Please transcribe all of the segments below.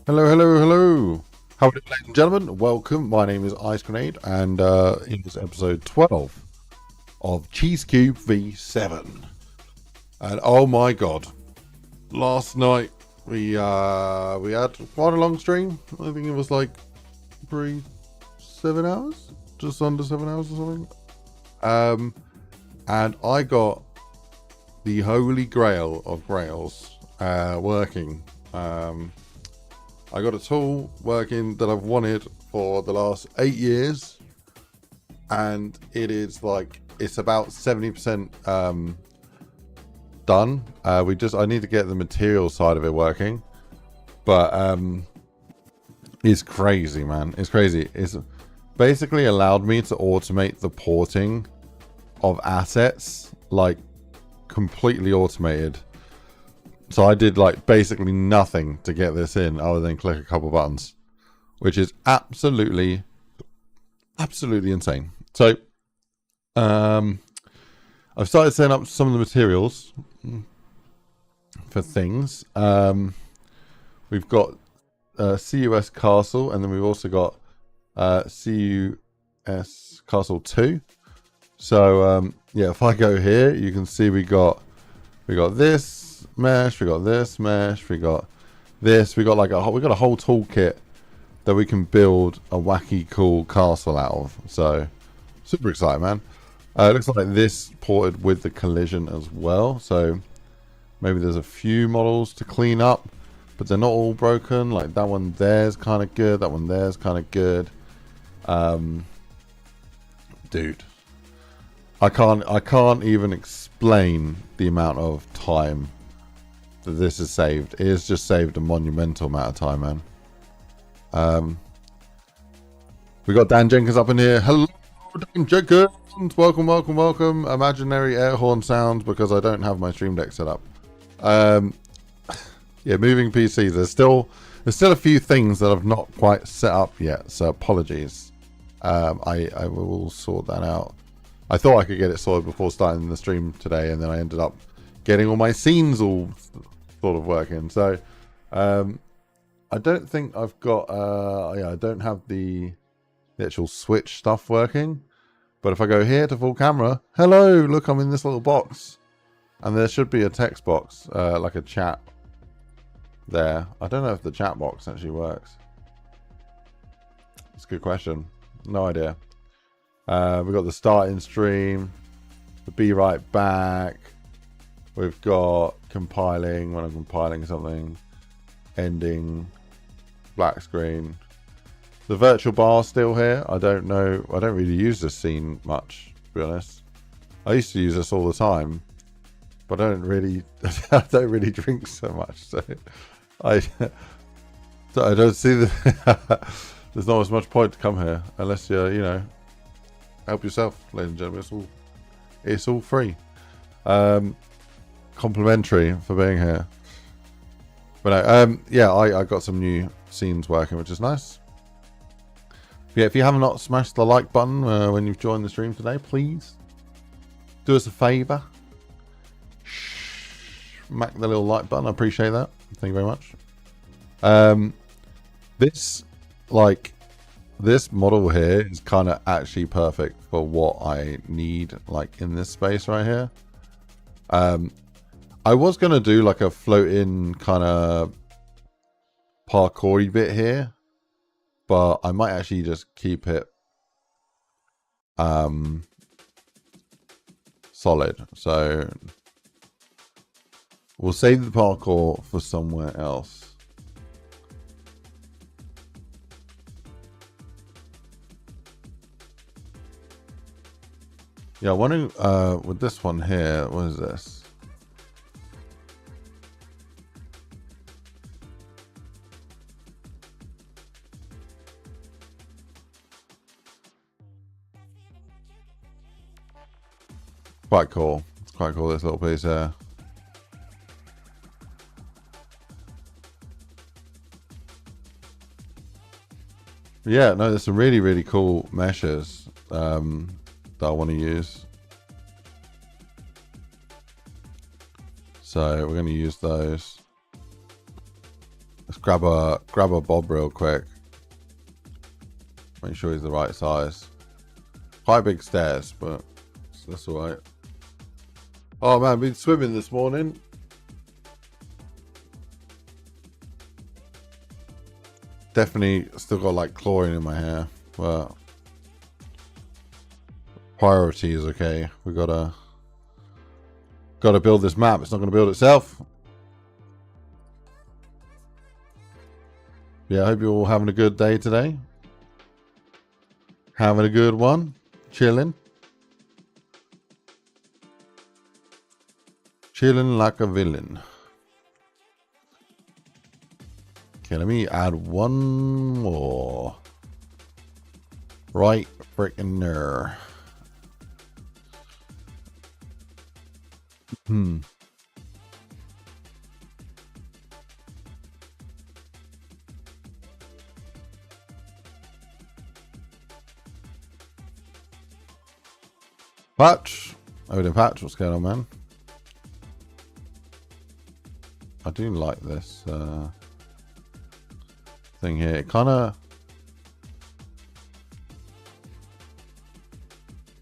Hello, hello, hello. How are you, ladies and gentlemen? Welcome. My name is IceGrenade, and it is episode 12 of Cheese Cube V7. And oh my god, last night we had quite a long stream. I think it was like 7 hours, just under 7 hours or something. And I got the holy grail of grails working. I got a tool working that I've wanted for the last 8 years, and it is like, it's about 70% done. I need to get the material side of it working, but it's crazy, man. It's crazy. It's basically allowed me to automate the porting of assets, like completely automated. So I did like basically nothing to get this in other than click a couple buttons, which is absolutely insane. So I've started setting up some of the materials for things. We've got CUS Castle, and then we've also got CUS Castle 2. So yeah, if I go here, you can see we got this mesh, we got this mesh, we got this, we got a whole toolkit that we can build a wacky cool castle out of. So super excited, man. It looks like this ported with the collision as well, so maybe there's a few models to clean up, but they're not all broken. Like that one there's kind of good, that one there's kind of good. Dude, I can't even explain the amount of time that this has saved. It has just saved a monumental amount of time, man. We got Dan Jenkins up in here. Hello, Dan Jenkins. Welcome, welcome, welcome. Imaginary air horn sounds because I don't have my stream deck set up. Yeah, moving PCs. There's still a few things that I've not quite set up yet, so apologies. I will sort that out. I thought I could get it sorted before starting the stream today, and then I ended up getting all my scenes all sort of working. So I don't think I've got yeah, I don't have the actual switch stuff working. But if I go here to full camera, hello, look, I'm in this little box, and there should be a text box, like a chat there. I don't know if the chat box actually works. It's a good question. No idea. We've got the starting stream, the be right back. We've got compiling when I'm compiling something, ending, black screen. The virtual bar still here. I don't know. I don't really use this scene much, to be honest. I used to use this all the time, but I don't really drink so much. So I don't see the. There's not as much point to come here unless you're, you know, help yourself, ladies and gentlemen. It's all free. Complimentary for being here. But no, yeah, I got some new scenes working, which is nice. Yeah, if you have not smashed the like button when you've joined the stream today, please do us a favor. Smack the little like button. I appreciate that. Thank you very much. This model here is kind of actually perfect for what I need, like in this space right here. I was gonna do like a float-in kind of parkoury bit here, but I might actually just keep it solid. So we'll save the parkour for somewhere else. Yeah, I want to, with this one here, what is this? Quite cool. It's quite cool, this little piece here. Yeah, no, there's some really, really cool meshes that I want to use. So we're going to use those. Let's grab a Bob real quick. Make sure he's the right size. Quite big stairs, but that's alright. Oh man, been swimming this morning. Definitely still got like chlorine in my hair, but priority is okay. We gotta build this map. It's not gonna build itself. Yeah, I hope you're all having a good day today. Having a good one. Chilling. Chilling like a villain. Okay, let me add one more. Right freaking there. Patch. Odin Patch, what's going on, man? I do like this thing here. It kind of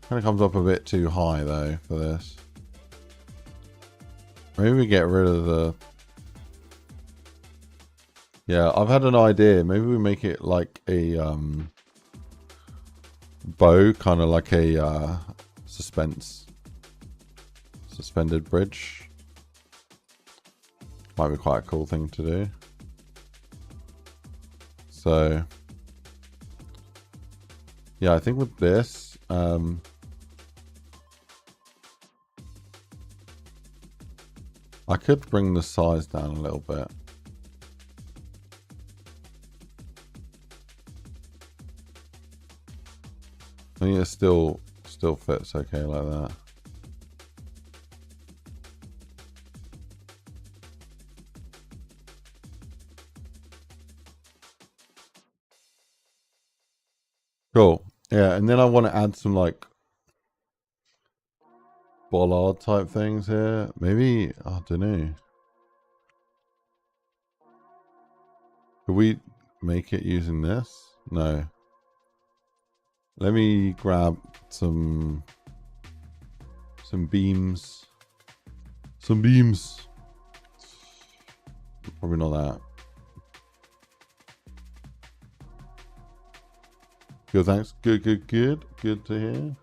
comes up a bit too high though for this. Maybe we get rid of the... Yeah, I've had an idea. Maybe we make it like a bow, kind of like a suspended bridge. Might be quite a cool thing to do. So yeah, I think with this I could bring the size down a little bit. I think it still fits okay like that. Cool. Yeah, and then I want to add some like bollard type things here. Maybe, I don't know. Could we make it using this? No. Let me grab some beams. Some beams. Probably not that. Good, thanks. Good to hear.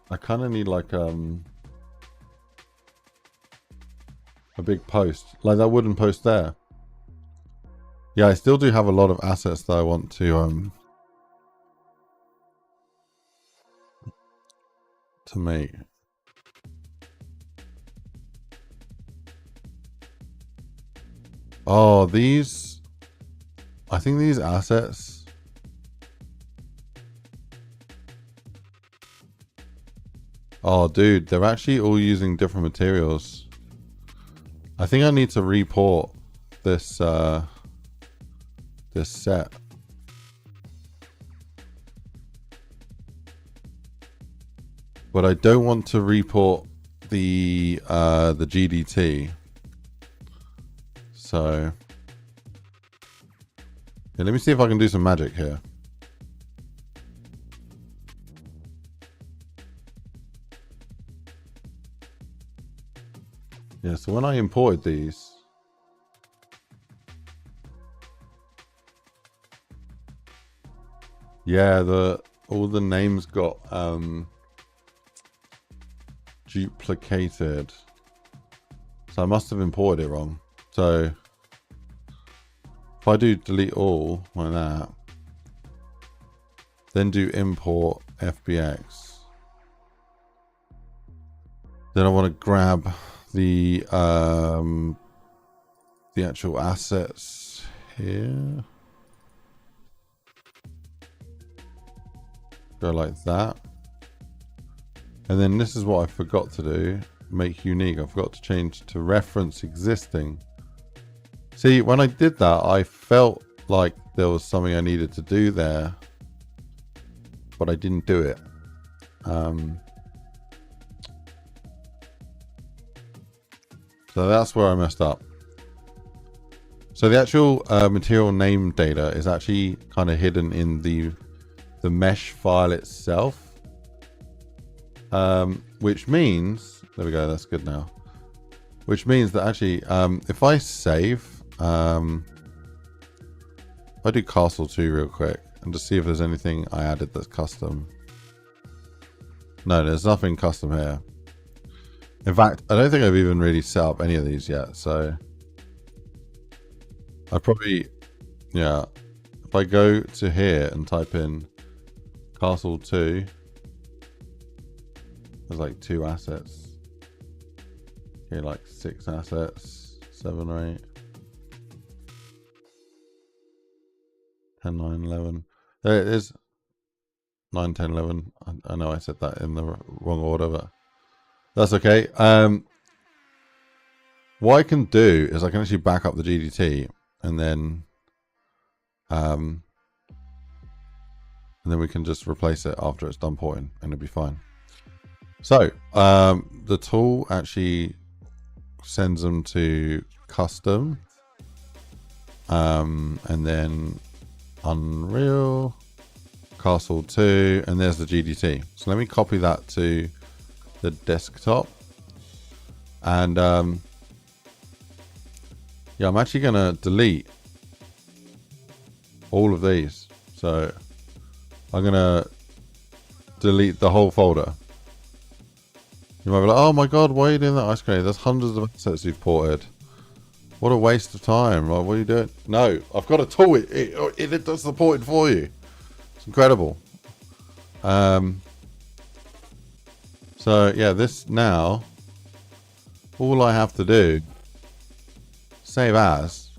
I kind of need like a big post, like that wooden post there. Yeah, I still do have a lot of assets that I want to make. Oh, these, I think these assets, oh dude, they're actually all using different materials. I think I need to report this this set. But I don't want to report the GDT. So yeah, let me see if I can do some magic here. Yeah, so when I imported these, yeah, all the names got duplicated. So I must have imported it wrong. So if I do delete all like that, then do import FBX, then I want to grab the actual assets here. Go like that. And then this is what I forgot to do. Make unique. I forgot to change to reference existing. See, when I did that, I felt like there was something I needed to do there, but I didn't do it. So that's where I messed up. So the actual material name data is actually kind of hidden in the mesh file itself, which means, there we go, that's good now. Which means that actually, if I save, if I do castle 2 real quick and just see if there's anything I added that's custom. No, there's nothing custom here. In fact, I don't think I've even really set up any of these yet, so I probably, yeah, if I go to here and type in Castle 2, there's like 2 assets. Okay, like 6 assets, 7 or 8. 10, 9, 11. There it is. 9, 10, 11. I know I said that in the wrong order, but that's okay. What I can do is I can actually back up the GDT and then we can just replace it after it's done porting and it'll be fine. So the tool actually sends them to custom and then Unreal, Castle 2, and there's the GDT. So let me copy that to the desktop, and yeah, I'm actually gonna delete all of these. So I'm gonna delete the whole folder. You might be like, oh my god, why are you doing that, IceGrenade? There's hundreds of assets you've ported. What a waste of time. Like, what are you doing? No, I've got a tool. It does the porting for you. It's incredible. So yeah, this now, all I have to do, save as.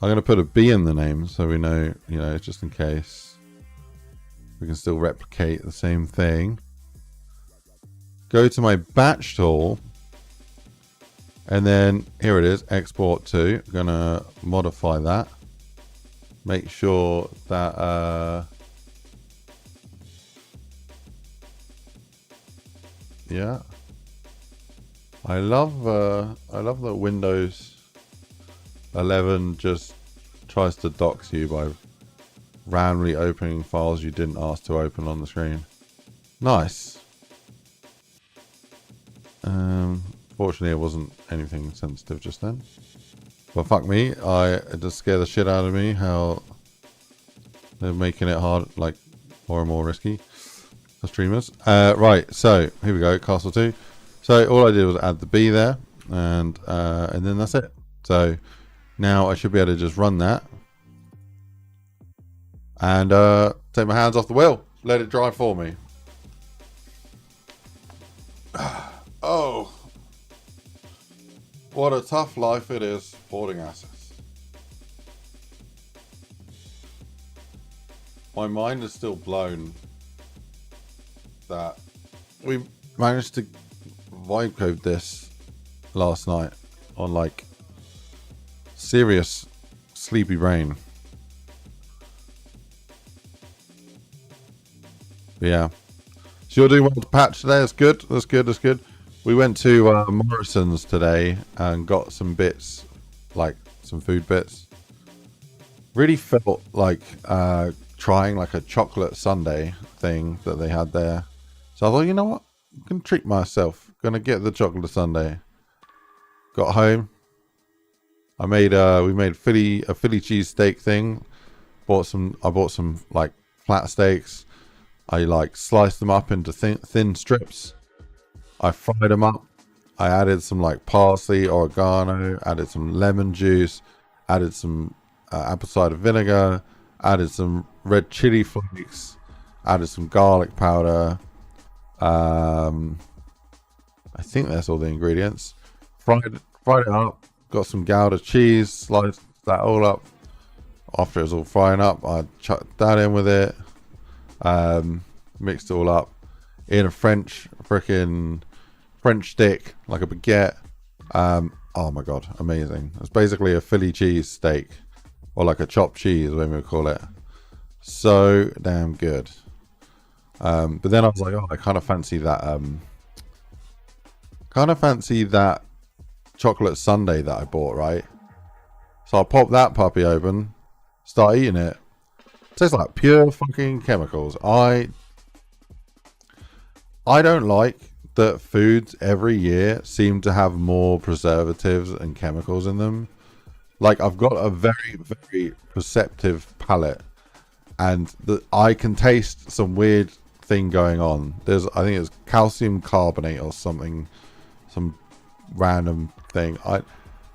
I'm going to put a B in the name so we know, you know, just in case we can still replicate the same thing. Go to my batch tool, and then here it is, export to. I'm going to modify that. Make sure that yeah, I love that Windows 11 just tries to dox you by randomly opening files you didn't ask to open on the screen. Nice. Fortunately, it wasn't anything sensitive just then. But fuck me, it just scared the shit out of me how they're making it hard, like more and more risky for streamers. Right, so here we go, Castle 2. So all I did was add the B there, and then that's it. So now I should be able to just run that and take my hands off the wheel, let it drive for me. Oh, what a tough life it is porting assets. My mind is still blown that we managed to vibe code this last night on like serious sleepy brain. But yeah. So you're doing well to patch today. That's good. That's good. That's good. We went to Morrison's today and got some bits, like some food bits. Really felt like trying like a chocolate sundae thing that they had there. So I thought, you know what? I'm going to treat myself. Gonna get the chocolate sundae. Got home. I made we made a Philly cheese steak thing. I bought some like flat steaks. I like sliced them up into thin strips. I fried them up. I added some like parsley, oregano, added some lemon juice, added some apple cider vinegar, added some red chili flakes, added some garlic powder. I think that's all the ingredients. Fried it up. Got some Gouda cheese. Sliced that all up. After it was all frying up, I chucked that in with it. Mixed it all up in a French stick, like a baguette. Oh my god, amazing. It's basically a Philly cheese steak, or like a chopped cheese, whatever we call it. So damn good. But then I was like, oh, I kind of fancy that chocolate sundae that I bought, right? So I pop that puppy open, start eating it. It tastes like pure fucking chemicals. I don't like that foods every year seem to have more preservatives and chemicals in them. Like, I've got a very, very perceptive palate, and I can taste some weird thing going on. I think it's calcium carbonate or something, some random thing.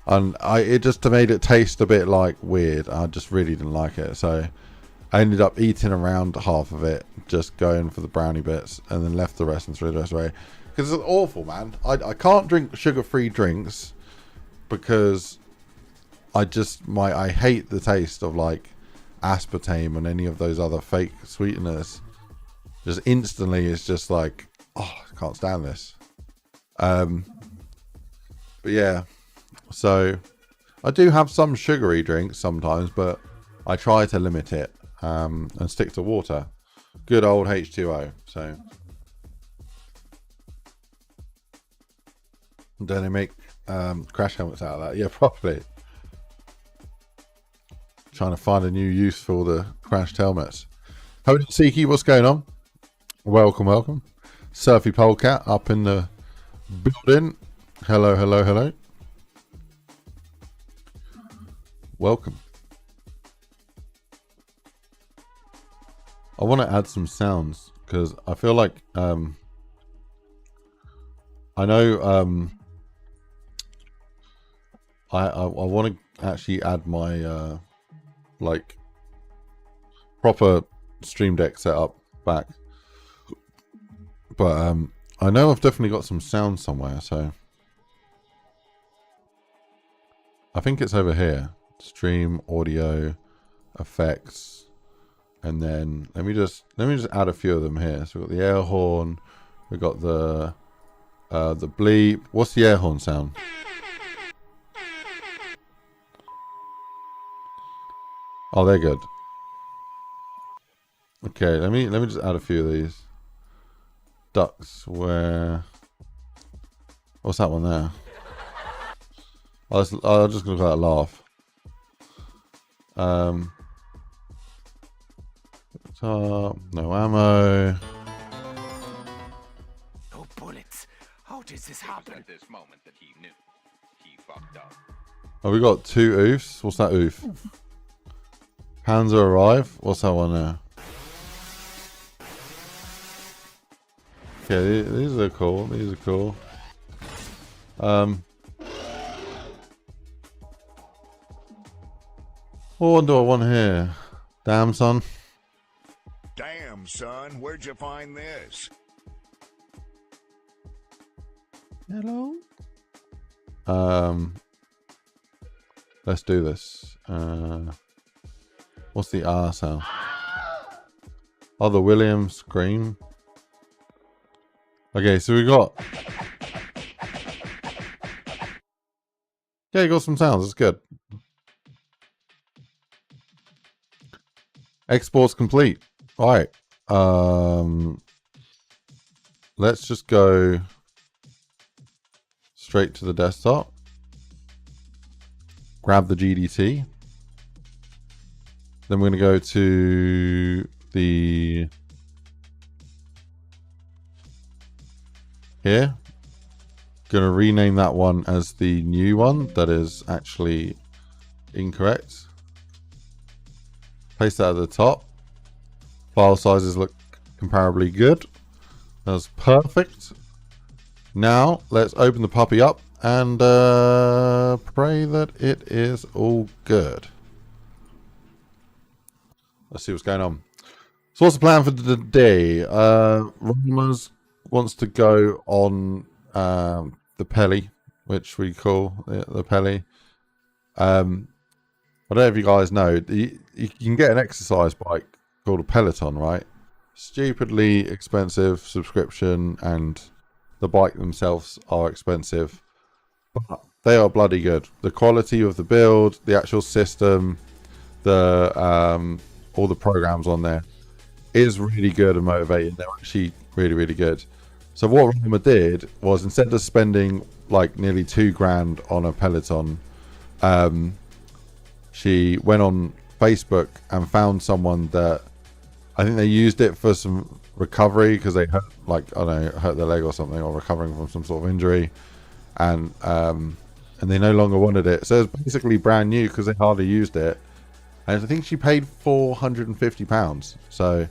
It just made it taste a bit like weird. I just really didn't like it, so I ended up eating around half of it, just going for the brownie bits, and then left the rest and threw the rest away. Because it's awful, man. I can't drink sugar-free drinks because I hate the taste of like aspartame and any of those other fake sweeteners. Just instantly, it's just like, oh, I can't stand this. But yeah, so I do have some sugary drinks sometimes, but I try to limit it and stick to water. Good old H2O. So don't they make crash helmets out of that? Yeah, probably. Trying to find a new use for the crashed helmets. Hello, Siki, what's going on? Welcome, welcome. Surfy Polecat up in the building. Hello, hello, hello. Welcome. I want to add some sounds because I feel like I know I want to actually add my like proper Stream Deck setup back, but I know I've definitely got some sound somewhere, so I think it's over here. Stream audio effects, and then let me just add a few of them here. So we've got the air horn, we've got the bleep. What's the air horn sound? Oh, they're good. Okay, let me just add a few of these. Ducks, where? What's that one there? I'm just gonna go that laugh. No ammo. No bullets. How did this happen? At this moment that he knew he fucked up. Oh, we got 2 oofs. What's that oof? Panzer arrive. What's that one there? Okay, these are cool. These are cool. What do I want here? Damn, son. Damn, son, where'd you find this? Hello? Let's do this. What's the R sound? Oh, the Williams scream. Okay, so we got... Yeah, you got some sounds. It's good. Export's complete. All right. Let's just go straight to the desktop. Grab the GDT. Then we're going to go to the... Here. Going to rename that one as the new one. That is actually incorrect. Place that at the top. File sizes look comparably good. That's perfect. Now let's open the puppy up and pray that it is all good. Let's see what's going on. So what's the plan for today? Romans wants to go on the Pelly, which we call the Pelly. I don't know if you guys know, you can get an exercise bike called a Peloton, right? Stupidly expensive subscription, and the bike themselves are expensive, but they are bloody good. The quality of the build, the actual system, the all the programs on there is really good and motivating. They're actually really, really good. So what Roma did was, instead of spending like nearly $2,000 on a Peloton, she went on Facebook and found someone that I think they used it for some recovery because they hurt, like, I don't know, hurt their leg or something, or recovering from some sort of injury, and they no longer wanted it. So it's basically brand new because they hardly used it. And I think she paid £450. So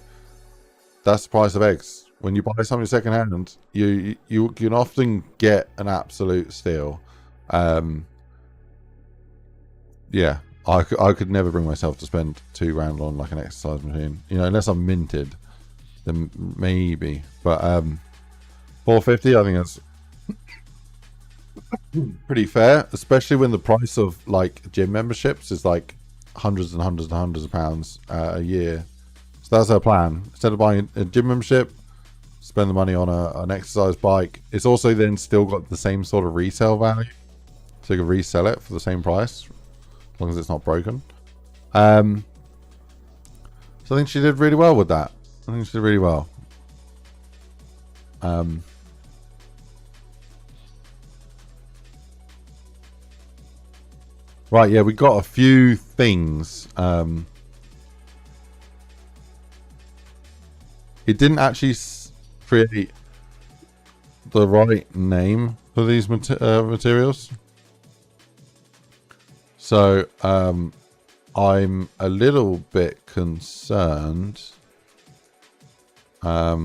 that's the price of eggs. When you buy something second hand, you can often get an absolute steal. Yeah, I could never bring myself to spend £2 on like an exercise machine. You know, unless I'm minted, then maybe. But £450, I think that's pretty fair, especially when the price of like gym memberships is like hundreds and hundreds and hundreds of pounds a year. So that's her plan. Instead of buying a gym membership, spend the money on an exercise bike. It's also then still got the same sort of resale value, so you can resell it for the same price as long as it's not broken. So I think she did really well with that. I think she did really well. Right, yeah, we got a few things. It didn't actually create the right name for these materials. So, I'm a little bit concerned. Yeah,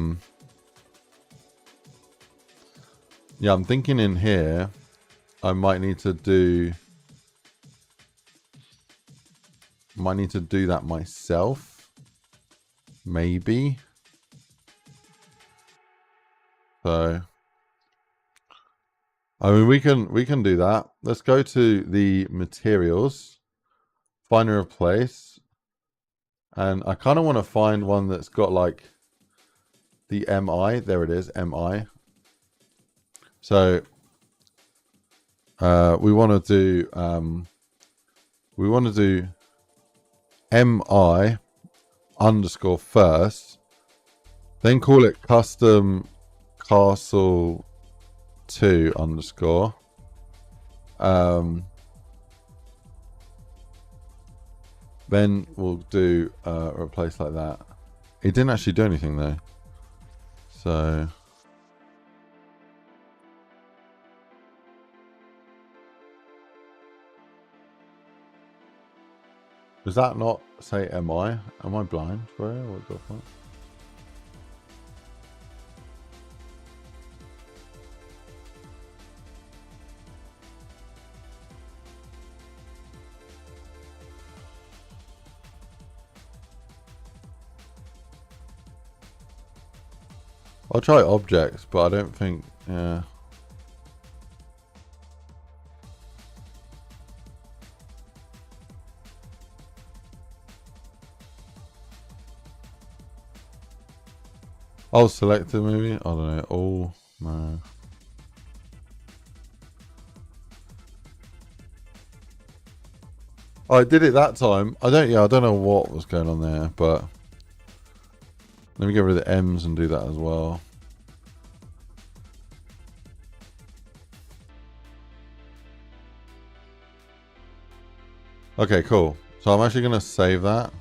I'm thinking in here, I might need to do that myself, maybe. So, I mean, we can do that. Let's go to the materials, find a replace, and I kind of want to find one that's got like the MI. There it is, MI. So, we want to do MI underscore first, then call it custom castle 2 underscore. Then we'll do replace like that. It didn't actually do anything though. So does that not say MI? Am I blind, bro? What the fuck? I'll try objects, but I don't think, yeah. I'll select it maybe. I don't know. Oh no. I did it that time. I don't know what was going on there, but let me get rid of the M's and do that as well. Okay, cool. So I'm actually going to save that.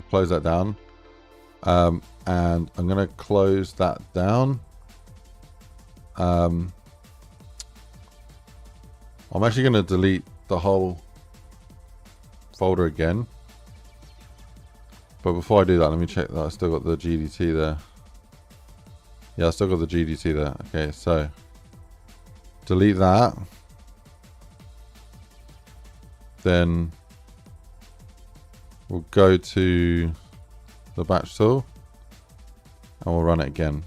Close that down. And I'm going to close that down. I'm actually going to delete the whole folder again. But before I do that, let me check that I still got the GDT there. Yeah, I still got the GDT there. Okay, so delete that. Then we'll go to the batch tool and we'll run it again.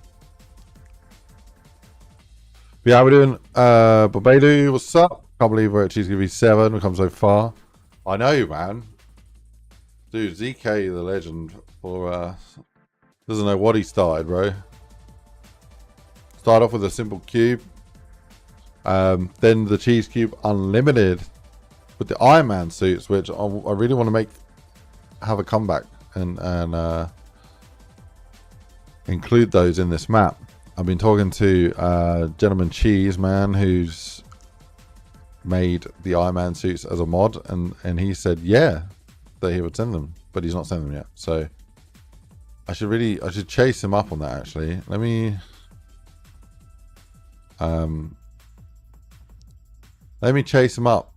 But yeah, we're doing Babadu, what's up? Can't believe we're at Cheese TV 7. We've come so far. I know, man. Dude, ZK the legend for doesn't know what he started, bro. Start off with a simple cube. Then the cheese cube unlimited with the Iron Man suits, which I really want to have a comeback and include those in this map. I've been talking to Gentleman Cheese Man, who's made the Iron Man suits as a mod, and he said yeah, that he would send them, but he's not sent them yet. So I should chase him up on that actually. Let me chase him up,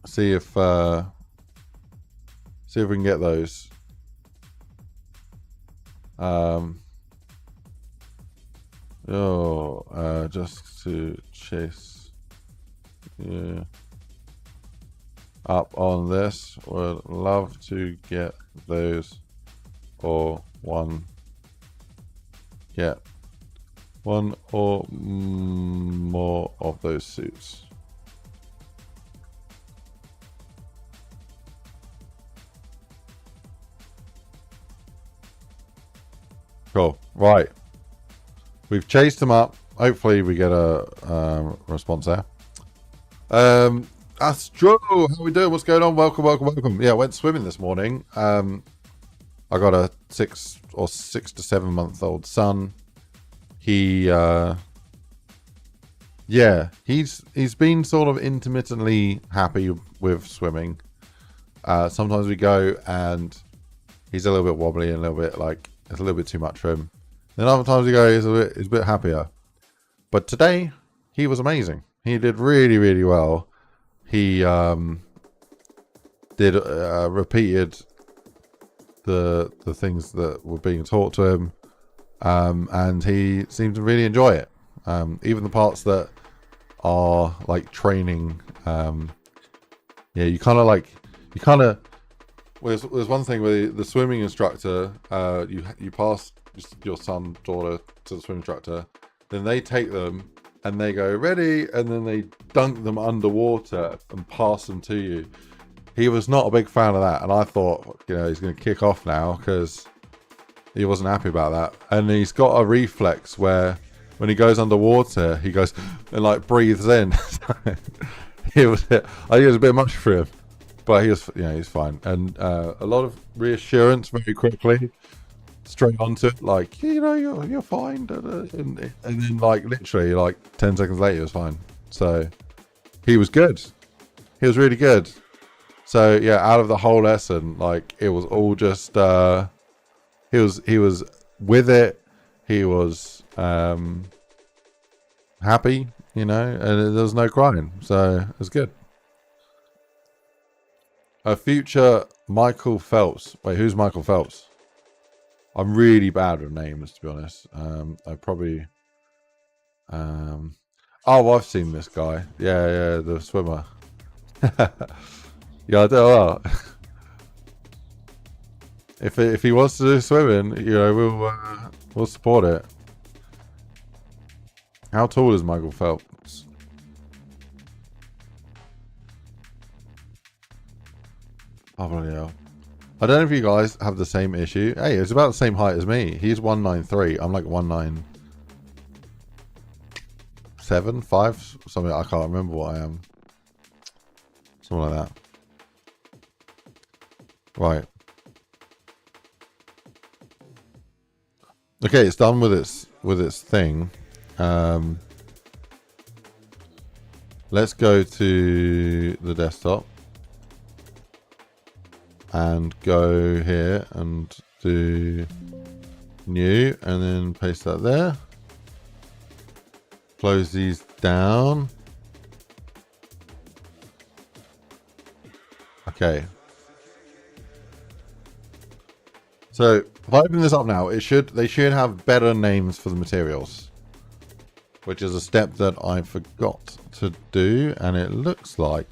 see if we can get those. Just to chase you up on this. Would love to get those, or get one or more of those suits. Cool. Right. We've chased them up. Hopefully we get a response there. Astro, how we doing? What's going on? Welcome. Yeah, I went swimming this morning. I got a 6 to 7 month old son. He's been sort of intermittently happy with swimming. Sometimes we go and he's a little bit wobbly and a little bit like it's a little bit too much for him. Then other times we go he's a bit happier. But today he was amazing. He did really, really well. He repeated the things that were being taught to him, and he seemed to really enjoy it. Even the parts that are like training. There's one thing with the swimming instructor. You pass your son, daughter to the swim instructor, then they take them and they go ready, and then they dunk them underwater and pass them to you. He was not a big fan of that, and I thought, he's going to kick off now because he wasn't happy about that. And he's got a reflex where when he goes underwater, he goes and like breathes in. I think it was a bit much for him, but he's fine. And a lot of reassurance very quickly, straight onto it, like you're fine, and then like literally like 10 seconds later, he was fine. So he was good. He was really good. So yeah, out of the whole lesson, like it was all just he was with it. He was happy, and there was no crying, so it was good. A future Michael Phelps. Wait, who's Michael Phelps? I'm really bad with names, to be honest. I probably I've seen this guy. Yeah, the swimmer. Yeah, I do. Well. If he wants to do swimming, we'll support it. How tall is Michael Phelps? Oh, bloody hell. I don't know if you guys have the same issue. Hey, it's about the same height as me. He's 193. I'm like 197, 5, something. I can't remember what I am. Something like that. Right. Okay, it's done with its thing. Let's go to the desktop and go here and do new, and then paste that there. Close these down. Okay. So if I open this up now, they should have better names for the materials, which is a step that I forgot to do, and it looks like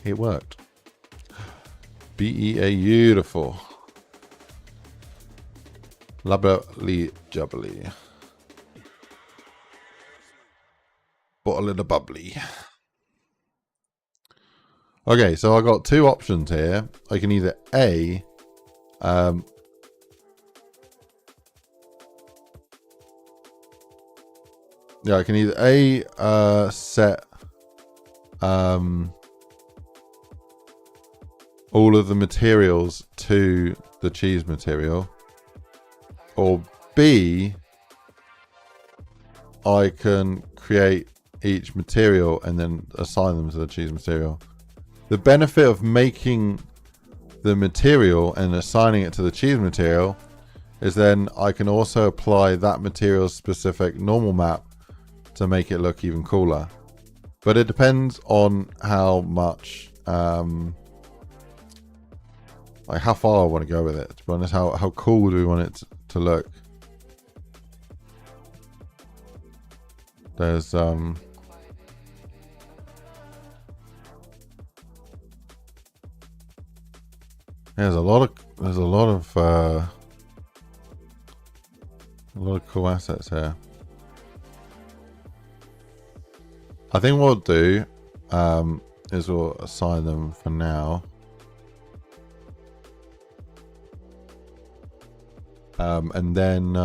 it worked. Beautiful. Lovely jubbly. Bottle of the bubbly. Okay, so I got two options here. I can either I can either set all of the materials to the cheese material, or B, I can create each material and then assign them to the cheese material. The benefit of making the material and assigning it to the cheese material is then I can also apply that material's specific normal map to make it look even cooler. But it depends on how much, like how far I want to go with it. To be honest, how cool do we want it to look? There's a lot of cool assets here. I think what we'll do is we'll assign them for now. And then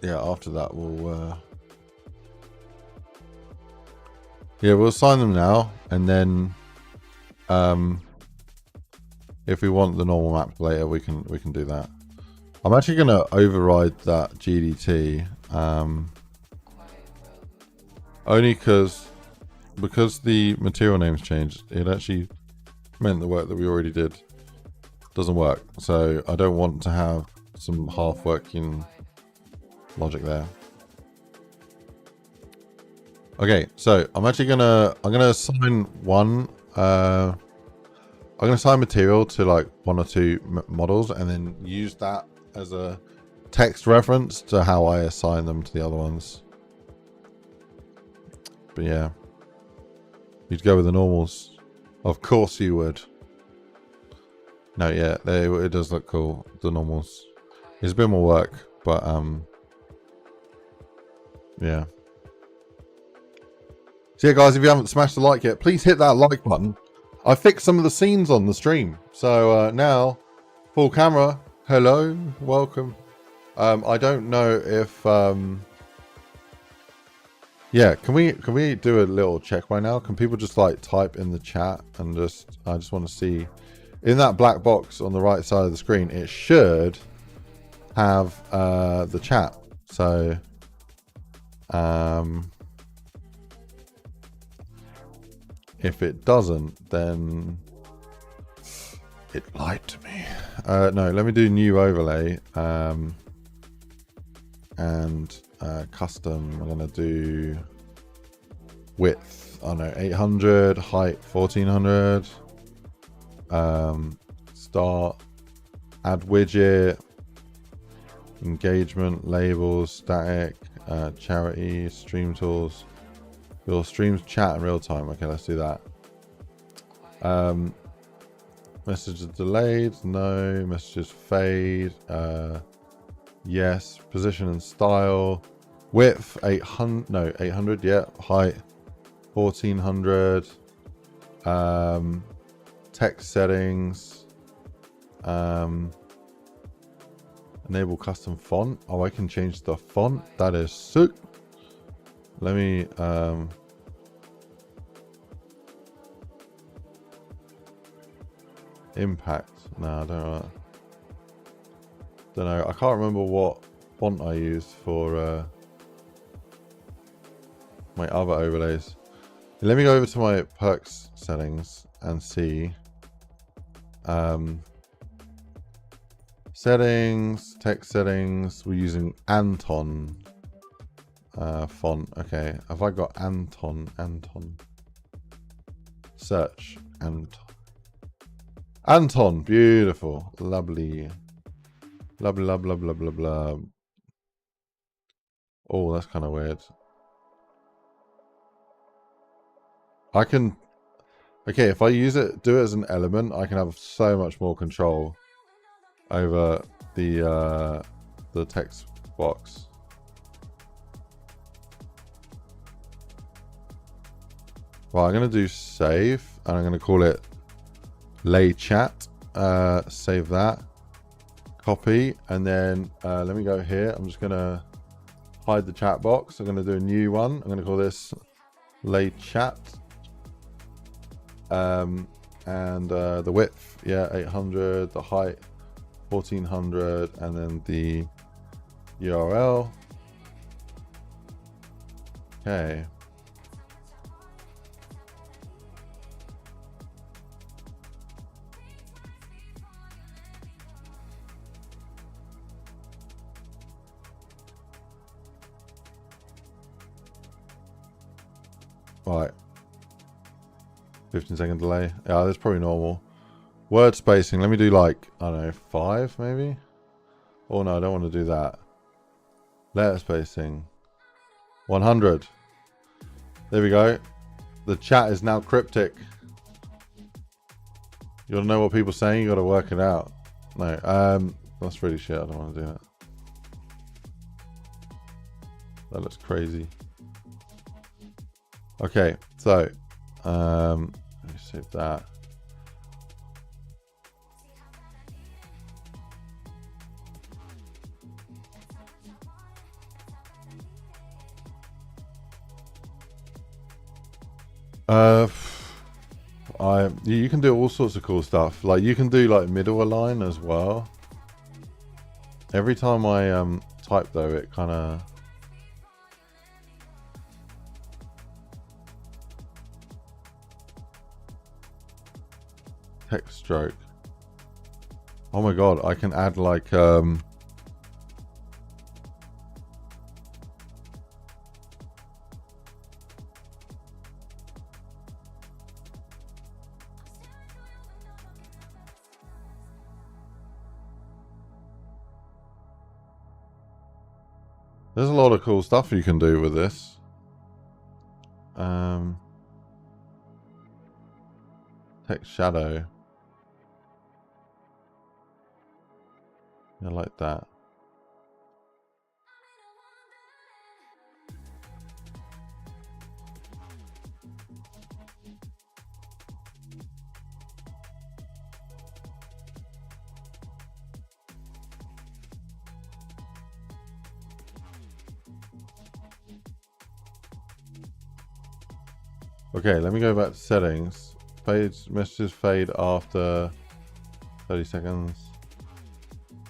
yeah, after that we'll we'll assign them now, and then if we want the normal map later, we can do that. I'm actually going to override that GDT only because the material names changed. It actually meant the work that we already did doesn't work, so I don't want to have some half working logic there. Okay, so I'm gonna assign one. I'm gonna assign material to like 1 or 2 models, and then use that as a text reference to how I assign them to the other ones. But yeah, you'd go with the normals. Of course you would. No, yeah, it does look cool. The normals. It's a bit more work, but yeah. So yeah, guys, if you haven't smashed the like yet, please hit that like button. I fixed some of the scenes on the stream, so now full camera. Hello, welcome. I don't know if yeah, can we do a little check right now? Can people just like type in the chat and I just want to see in that black box on the right side of the screen, it should have the chat. So if it doesn't, then it lied to me. No, let me do new overlay and custom. I'm gonna do width, I don't know, 800, height 1400. Start, add widget, engagement, labels, static, charity, stream tools. Your streams chat in real time. Okay, let's do that. Messages delayed. No. Messages fade. Yes. Position and style. Width 800. No, 800. Yeah. Height 1400. Text settings. Enable custom font. Oh, I can change the font. That is sick. Let me impact. No, I don't know. I can't remember what font I used for my other overlays. Let me go over to my perks settings and see. Settings, text settings. We're using Anton font. Okay, have I got Anton? Search Anton. Beautiful, lovely. Blah blah blah blah blah blah. Oh, that's kind of weird. I can, okay, if I use it, do it as an element, I can have so much more control over the text box. Well, I'm going to do save, and I'm going to call it lay chat. Save that. Copy, and then let me go here. I'm just going to hide the chat box. I'm going to do a new one. I'm going to call this lay chat. And the width, yeah, 800. The height, 1400, and then the URL. Okay. Right. 15-second delay. Yeah, that's probably normal. Word spacing. Let me do like, I don't know, 5 maybe? Oh no, I don't want to do that. Letter spacing. 100. There we go. The chat is now cryptic. You want to know what people are saying? You got to work it out. No, that's really shit. I don't want to do that. That looks crazy. Okay, so let me save that. You can do all sorts of cool stuff. Like you can do like middle align as well. Every time I type though, it kind of text stroke. Oh my god, I can add like there's a lot of cool stuff you can do with this. Text shadow. Yeah, like that. Okay, let me go back to settings. Messages fade after 30 seconds.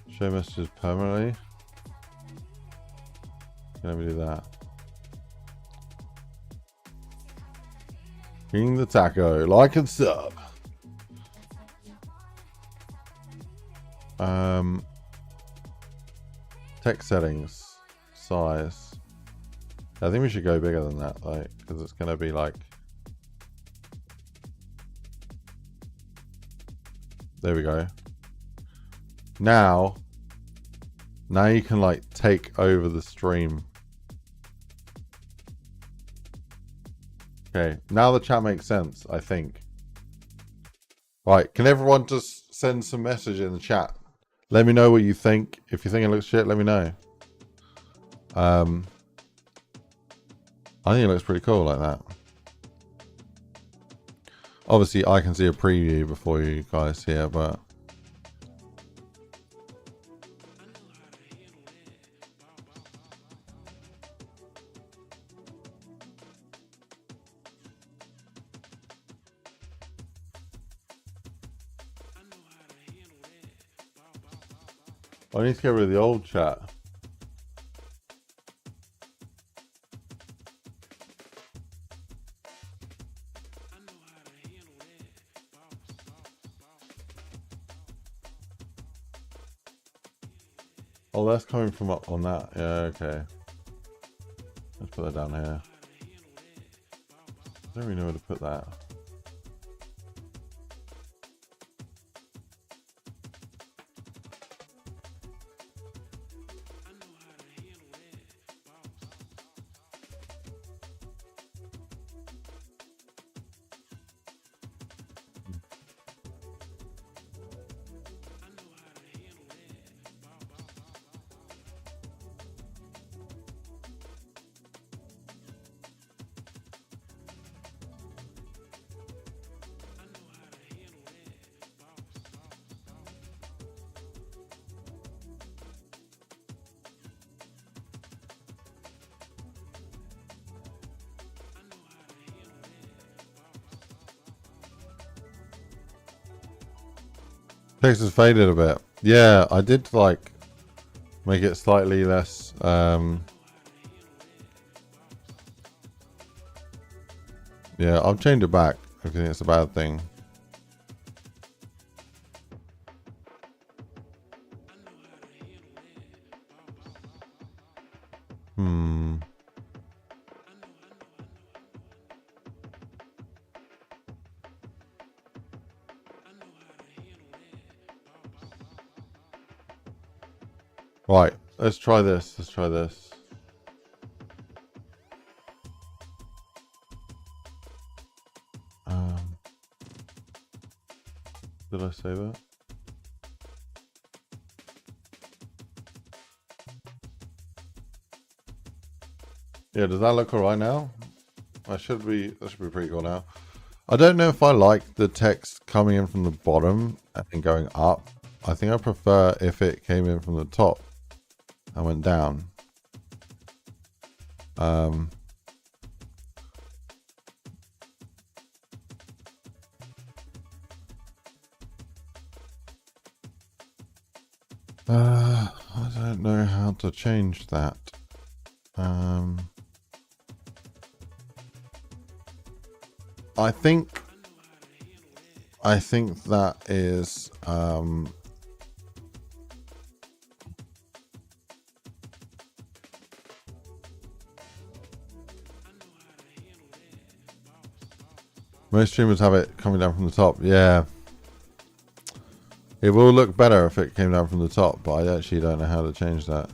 Show messages permanently. Let me do that. King the taco, like and sub. Text settings, size. I think we should go bigger than that, like, because it's gonna be like. There we go. Now you can like take over the stream. Okay, now the chat makes sense, I think. Right, can everyone just send some message in the chat? Let me know what you think. If you think it looks shit, let me know. I think it looks pretty cool like that. Obviously, I can see a preview before you guys see it, but... I need to get rid of the old chat. Oh, that's coming from up on that. Yeah, okay. Let's put that down here. I don't really know where to put that. Text has faded a bit. Yeah, I did like make it slightly less Yeah, I'll change it back if you think it's a bad thing. Right, let's try this. Let's try this. Did I say that? Yeah, does that look alright now? That should be pretty cool now. I don't know if I like the text coming in from the bottom and going up. I think I prefer if it came in from the top and went down. I don't know how to change that. I think that is most streamers have it coming down from the top. Yeah. It will look better if it came down from the top, but I actually don't know how to change that.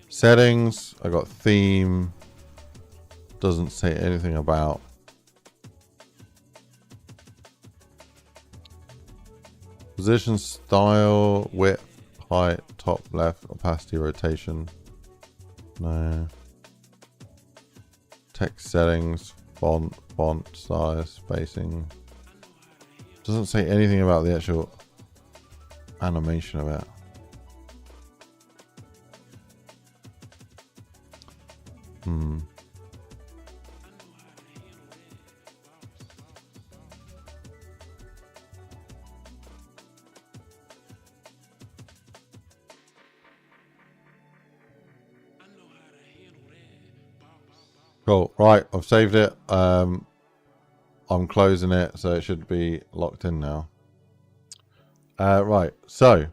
Settings, I got theme. Doesn't say anything about. Position, style, width, height, top, left, opacity, rotation. No. Text settings, font size, spacing. Doesn't say anything about the actual animation of it. Cool. Right, I've saved it. I'm closing it, so it should be locked in now. Right, so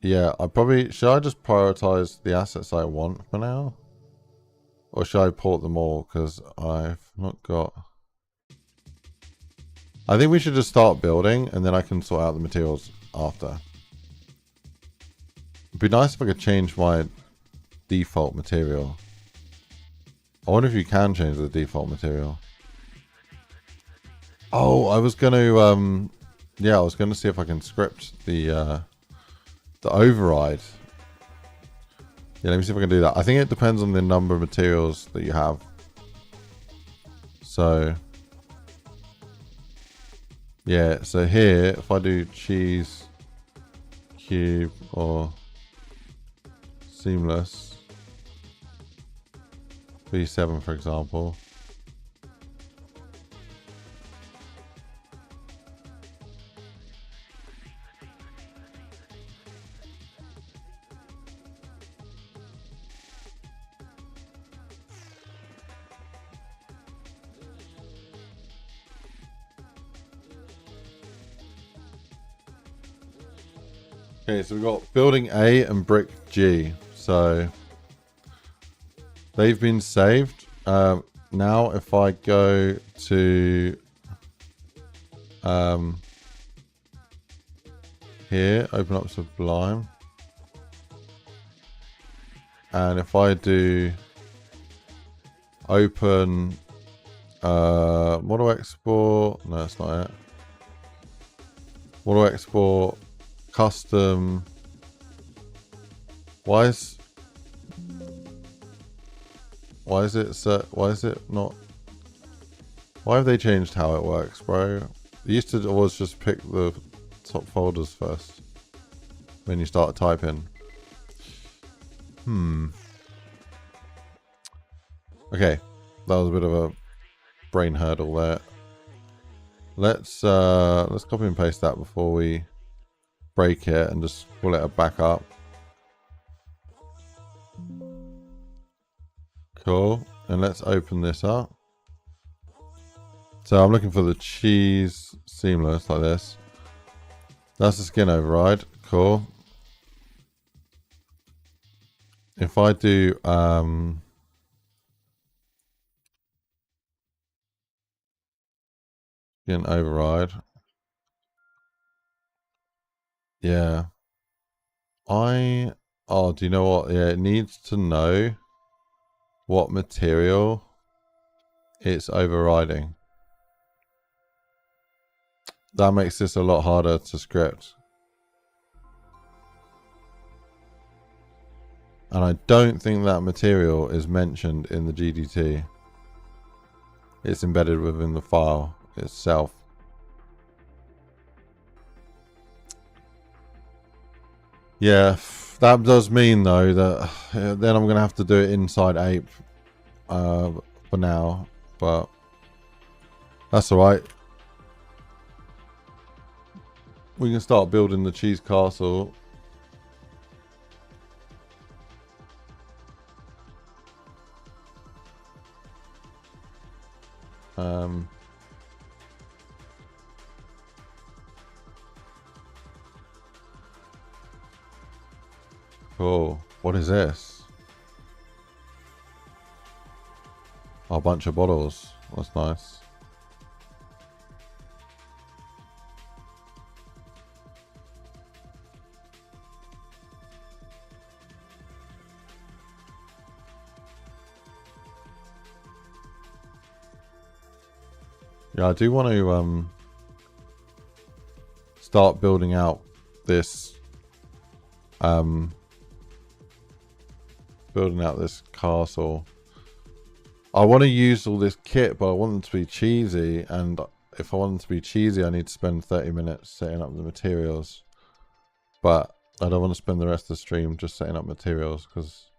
yeah, should I just prioritize the assets I want for now? Or should I port them all? Because I've not got... I think we should just start building and then I can sort out the materials after. It'd be nice if I could change my default material. I wonder if you can change the default material. Oh, I was gonna yeah, I was gonna see if I can script the override. Yeah, let me see if I can do that. I think it depends on the number of materials that you have. So yeah, so here if I do cheese, cube, or seamless V7 for example. Okay, so we've got building A and brick G. So they've been saved. Now if I go to here, open up Sublime. And if I do open, what do I export? No, that's not it. What do I export? Custom. Why is it not? Why have they changed how it works, bro? It used to always just pick the top folders first when you start typing. Okay, that was a bit of a brain hurdle there. Let's copy and paste that before we break it and just pull it back up. Cool. And let's open this up. So I'm looking for the cheese seamless like this. That's the skin override. Cool. If I do skin override. Yeah. Oh, do you know what? Yeah, it needs to know what material it's overriding. That makes this a lot harder to script. And I don't think that material is mentioned in the GDT. It's embedded within the file itself. Yeah, that does mean though that then I'm going to have to do it inside Ape for now. But that's alright. We can start building the cheese castle. Cool. What is this? Oh, a bunch of bottles. That's nice. Yeah, I do want to start building out this castle. I want to use all this kit, but I want it to be cheesy, and if I want it to be cheesy I need to spend 30 minutes setting up the materials. But I don't want to spend the rest of the stream just setting up materials because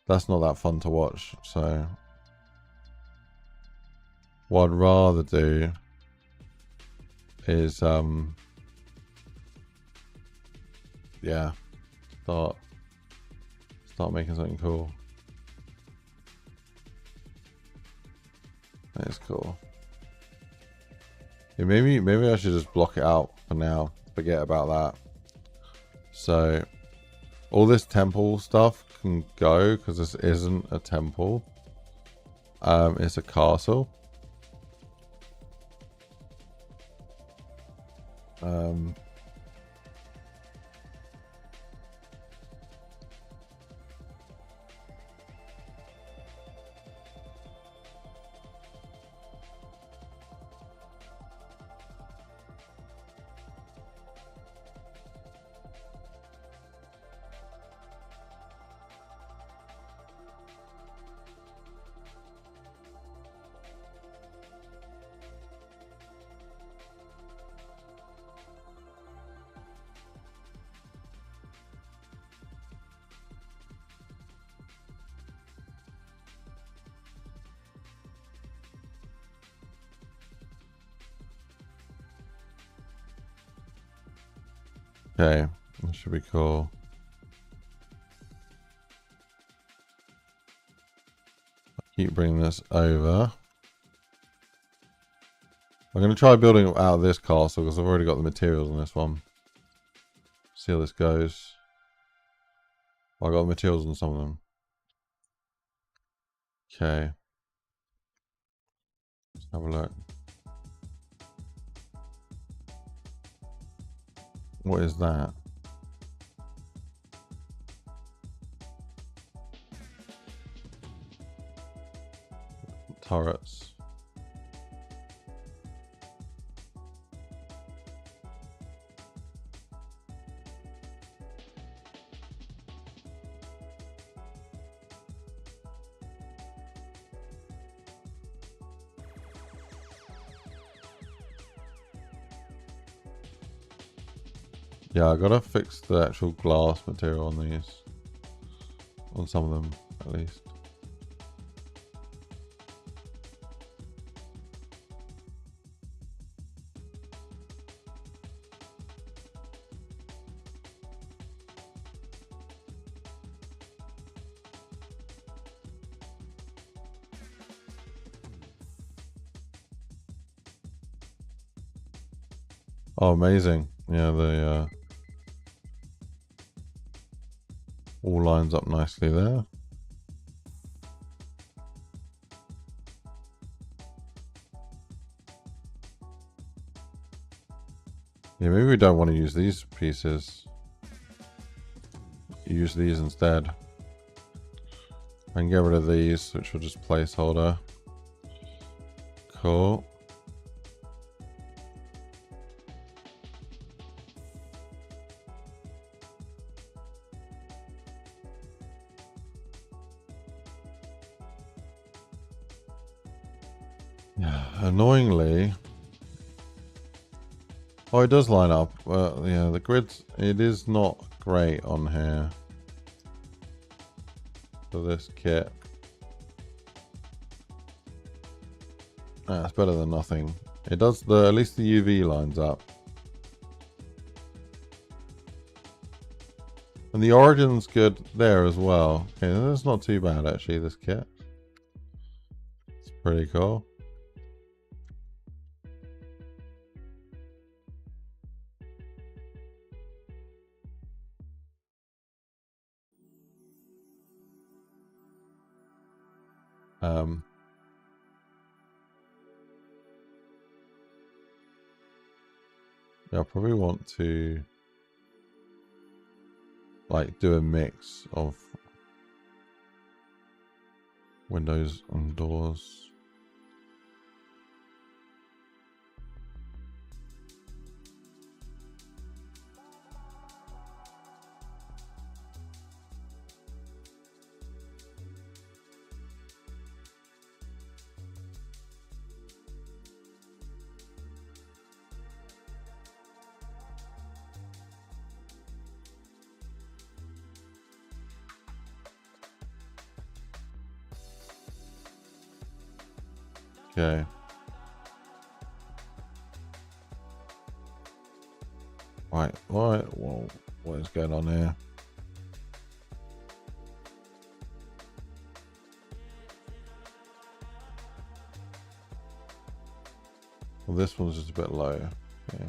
that's not that fun to watch. So what I'd rather do is yeah, start making something cool. That's cool. Yeah, maybe I should just block it out for now. Forget about that. So all this temple stuff can go because this isn't a temple. It's a castle. Okay, that should be cool. Keep bringing this over. I'm going to try building out of this castle because I've already got the materials on this one. See how this goes. I got the materials on some of them. Okay. Let's have a look. What is that? Turrets. Yeah, I gotta fix the actual glass material on these. On some of them, at least. Oh, amazing. Yeah, the all lines up nicely there. Yeah, maybe we don't want to use these pieces. Use these instead. I can get rid of these, which will just placeholder. Cool. Yeah, annoyingly. Oh, it does line up. Well, yeah, the grids, it is not great on here for this kit. It's better than nothing. It does at least the UV lines up. And the origin's good there as well. Okay, that's not too bad actually, this kit. It's pretty cool. Yeah, I probably want to like do a mix of windows and doors. Okay. Right. Well, what is going on here? Well, this one's just a bit low. Okay.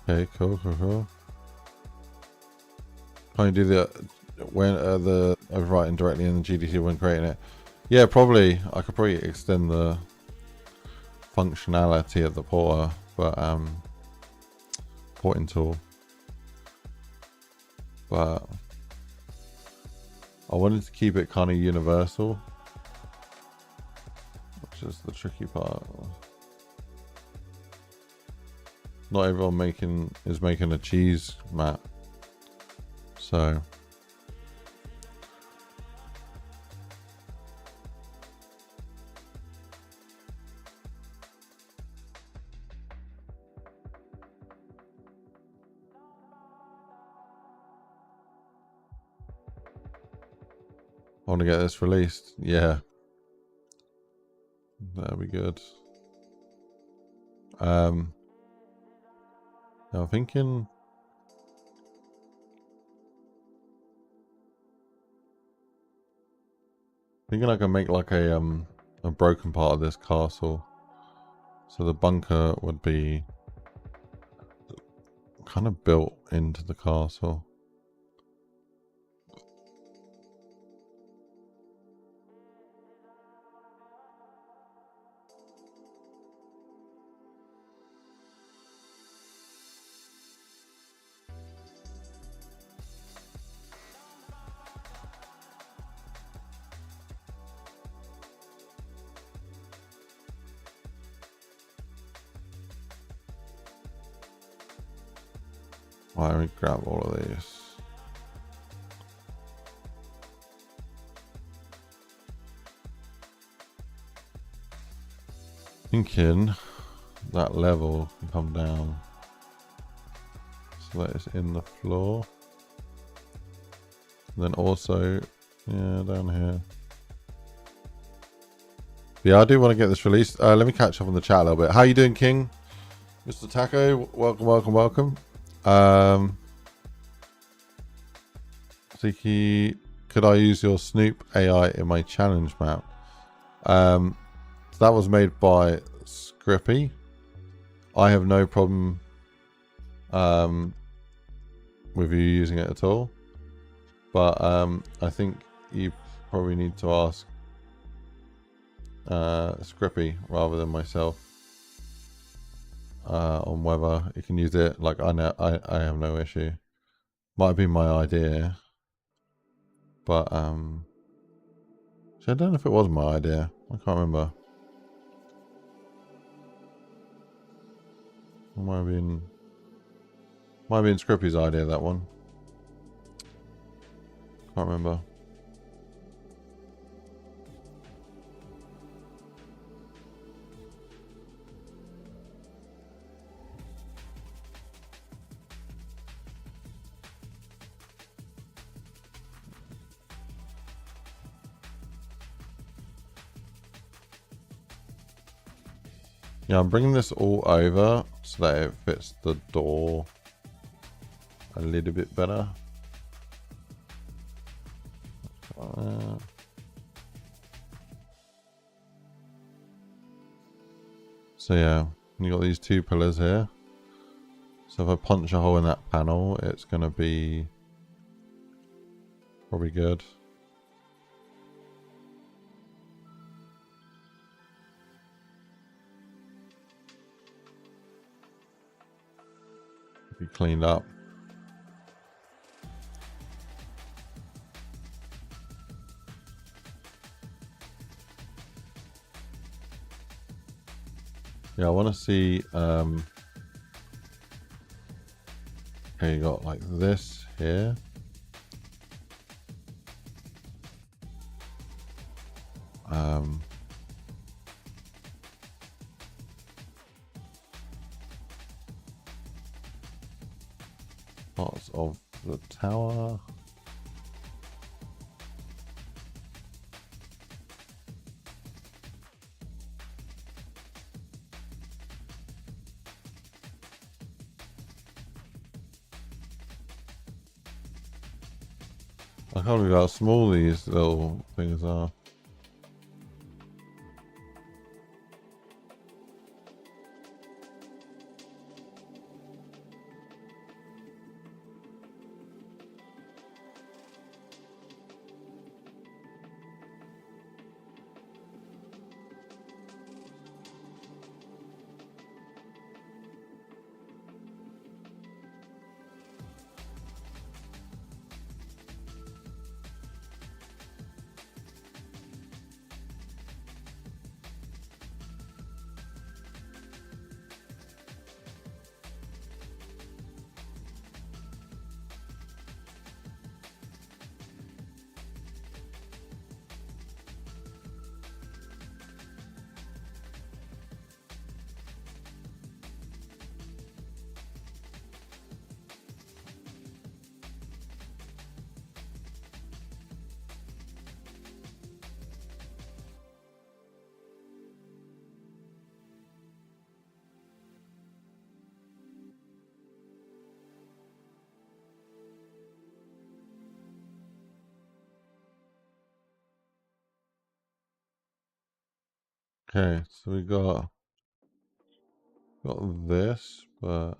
Okay, cool. Can you do the overwriting directly in the GDT when creating it? Yeah, probably. I could probably extend the functionality of the porter, but porting tool. But I wanted to keep it kind of universal, which is the tricky part. Not everyone is making a cheese map, so I want to get this released. Yeah, that'll be good. Now I'm thinking I can make like a broken part of this castle, so the bunker would be kind of built into the castle. Right, let me grab all of these. Thinking that level can come down so that it's in the floor. And then also, yeah, down here. Yeah, I do want to get this released. Let me catch up on the chat a little bit. How you doing, King? Mr. Taco, welcome. Ziki, could I use your Snoop AI in my challenge map? So that was made by Scrippy. I have no problem with you using it at all, but I think you probably need to ask Scrippy rather than myself on whether you can use it. Like I know I have no issue. Might be my idea, but so I don't know if it was my idea. I can't remember. It might have been Scrippy's idea, that one. Can't remember. Yeah, I'm bringing this all over so that it fits the door a little bit better. So yeah, you got these two pillars here. So if I punch a hole in that panel, it's going to be probably good. Be cleaned up. Yeah, I want to see. Okay, you got like this here. Parts of the tower. I can't believe how small these little things are. Okay, so we got this, but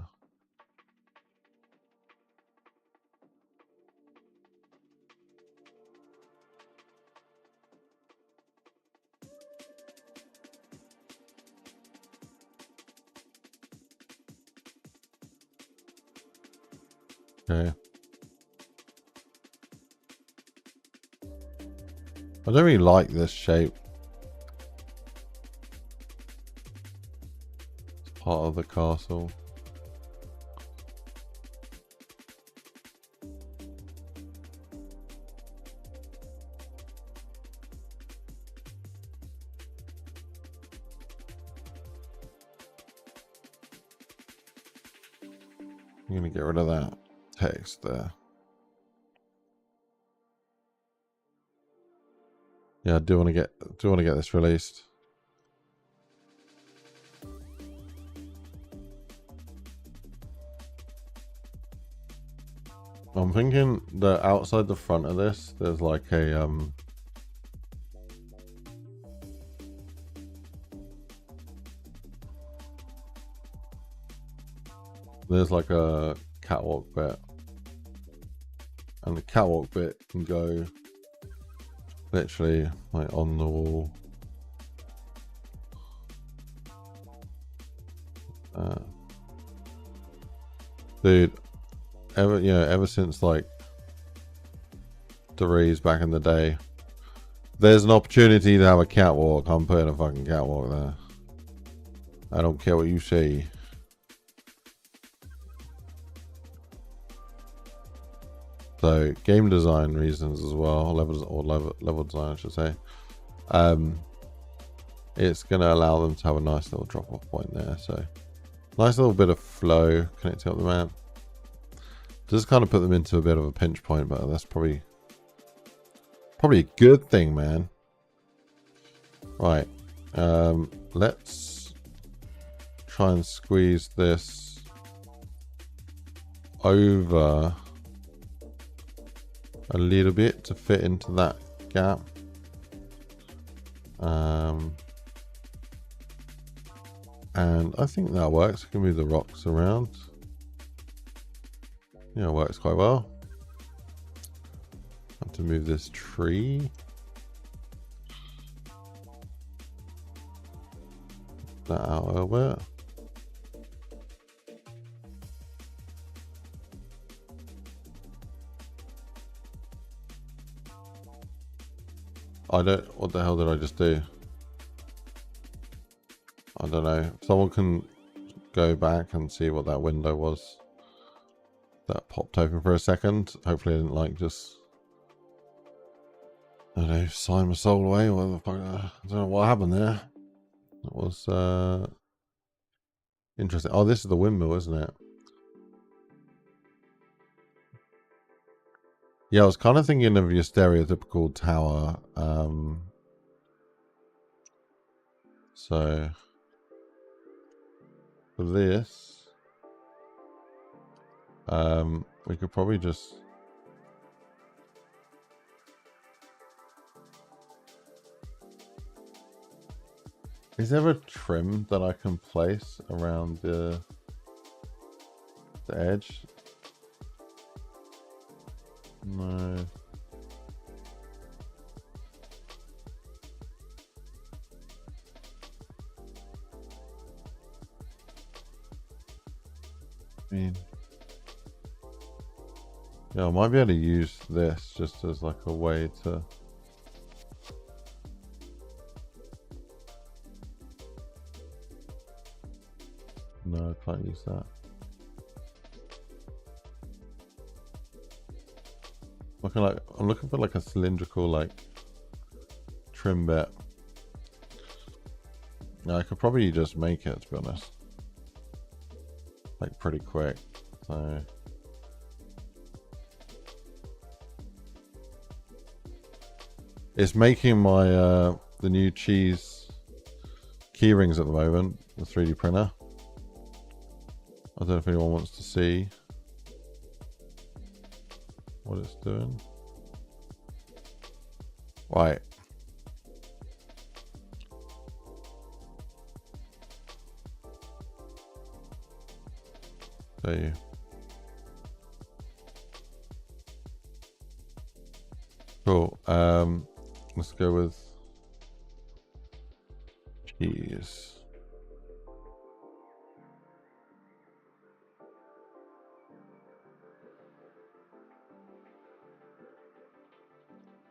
okay. I don't really like this shape. It's part of the castle. I'm gonna get rid of that text there. Yeah, I do want to get this released. I'm thinking that outside the front of this, there's like a there's like a catwalk bit, and the catwalk bit can go literally like on the wall. Dude, ever since like Dori's back in the day, there's an opportunity to have a catwalk, I'm putting a fucking catwalk there. I don't care what you say. So game design reasons as well, level design I should say. It's gonna allow them to have a nice little drop off point there. So nice little bit of flow connecting up the map. Just kind of put them into a bit of a pinch point, but that's probably a good thing, man. Right. Let's try and squeeze this over a little bit to fit into that gap. And I think that works. I can move the rocks around. Yeah, it works quite well. Have to move this tree. That out a little bit. What the hell did I just do? I don't know. Someone can go back and see what that window was that popped open for a second. Hopefully I didn't like just, I don't know, sign my soul away or whatever the fuck. I don't know what happened there. That was interesting. Oh, this is the windmill, isn't it? Yeah, I was kind of thinking of your stereotypical tower. So for this, we could probably just is there a trim that I can place around the edge? No. I mean, yeah, I might be able to use this just as like a way to. No, I can't use that. I'm looking for like a cylindrical like trim bit. Now I could probably just make it, to be honest, like pretty quick. So it's making my the new cheese key rings at the moment, the 3D printer. I don't know if anyone wants to see what it's doing. Right. There you. Cool. Let's go with cheese.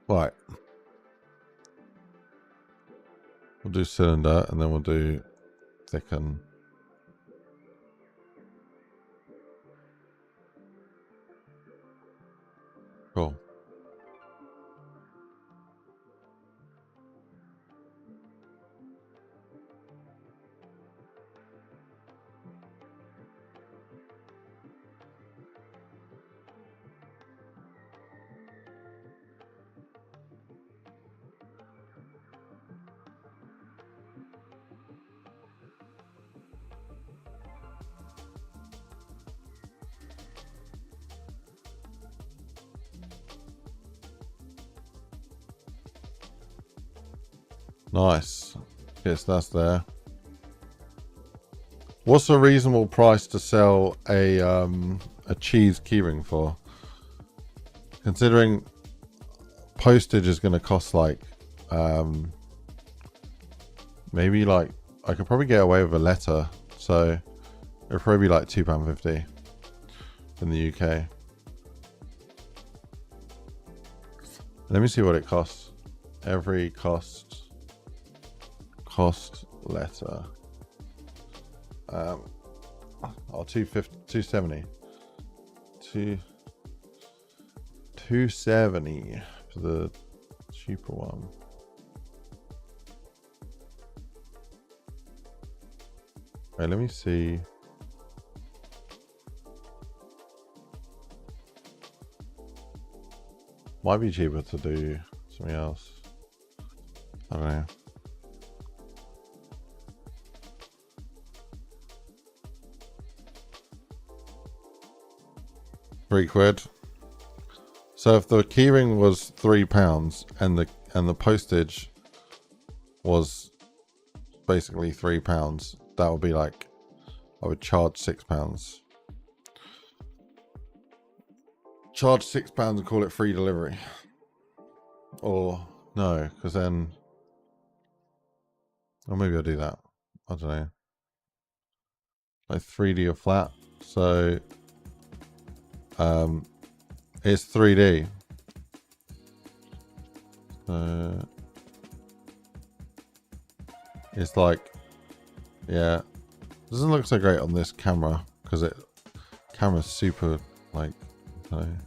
Right. We'll do cylinder and then we'll do thicken. Cool. Nice. Yes, that's there. What's a reasonable price to sell a cheese keyring for? Considering postage is going to cost like maybe like I could probably get away with a letter, so it'd probably be like £2.50 in the UK. Let me see what it costs. Every cost letter. Oh, 250, 270. 270 for the cheaper one. Okay, let me see. Might be cheaper to do something else. I don't know. £3. So if the keyring was £3 and the postage was basically £3, that would be like I would charge £6. Charge £6 and call it free delivery. Or no, because then, or maybe I'll do that. I don't know. Like 3D or flat. So it's 3D. So it's like, yeah, doesn't look so great on this camera because camera's super like, I don't know,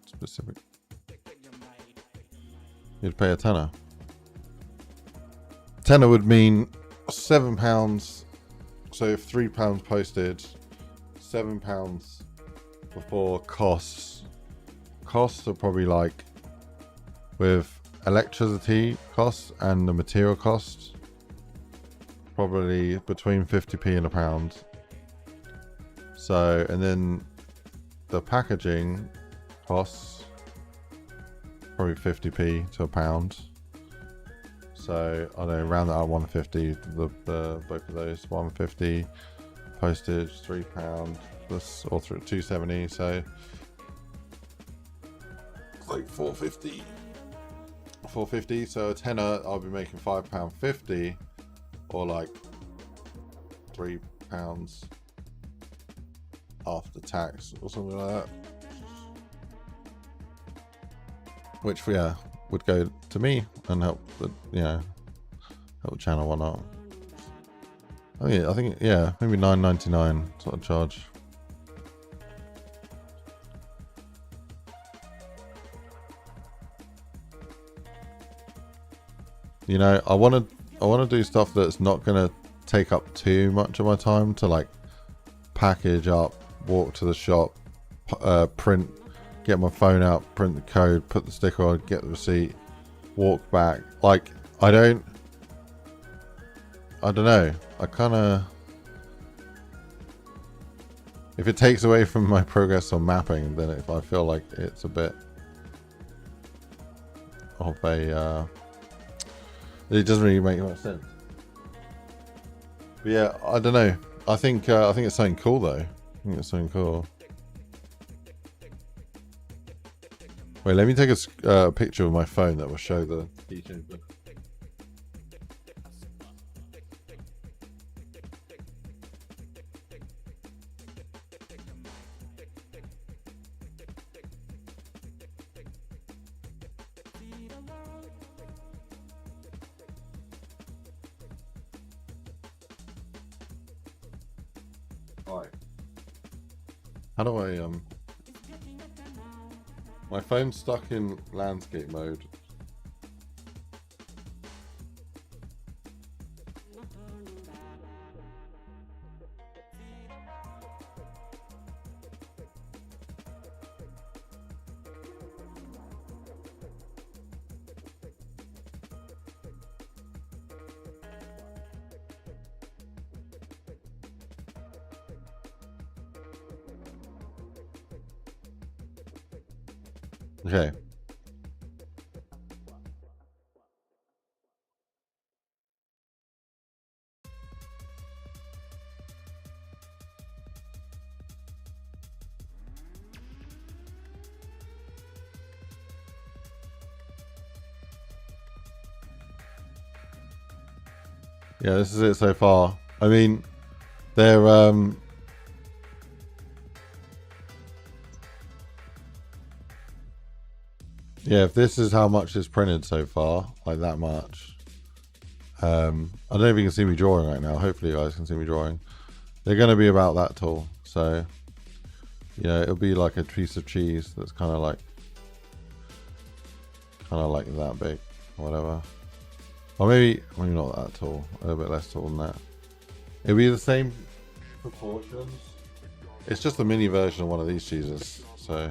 specific. You'd pay a tenner. Tenner would mean £7. So if £3 postage, £7 before costs. Costs are probably like with electricity costs and the material costs, probably between 50p and £1. So, and then the packaging costs probably 50p to £1. So I don't know, round that up 150. The both of those 150 postage, £3 plus or 270. So it's like 450. 450. So a tenner, I'll be making £5.50 or like £3 after tax or something like that. Which, yeah, would go to me and help the, you know, help the channel, whatnot. I think, yeah, maybe $9.99 sort of charge. You know, I want to do stuff that's not gonna take up too much of my time to like package up, walk to the shop, print. Get my phone out, print the code, put the sticker on, get the receipt, walk back. Like, I don't know. I kind of, if it takes away from my progress on mapping, then if I feel like it's a bit of a, it doesn't really make much sense. But yeah, I don't know. I think it's something cool though. I think it's something cool. Wait, let me take a picture of my phone that will show the keychain. Alright. How do I my phone's stuck in landscape mode. Okay. Yeah, this is it so far. I mean, they're yeah, if this is how much is printed so far, like that much. I don't know if you can see me drawing right now. Hopefully you guys can see me drawing. They're going to be about that tall. So, yeah, it'll be like a piece of cheese that's kind of like that big, or whatever. Or maybe not that tall. A little bit less tall than that. It'll be the same proportions. It's just a mini version of one of these cheeses. So,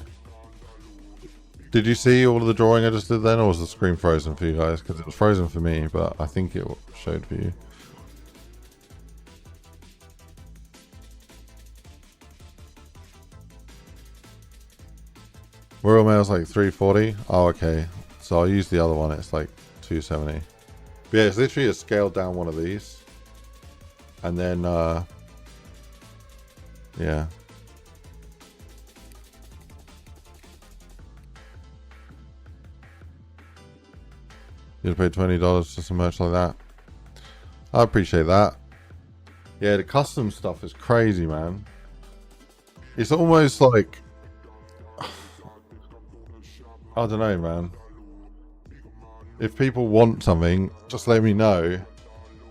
did you see all of the drawing I just did then, or was the screen frozen for you guys? Because it was frozen for me, but I think it showed for you. Royal Mail's like 340. Oh, okay. So I'll use the other one. It's like 270. But yeah, it's literally a scaled down one of these. And then, yeah. You'd pay $20 for some merch like that. I appreciate that. Yeah, the custom stuff is crazy, man. It's almost like, I don't know, man. If people want something, just let me know and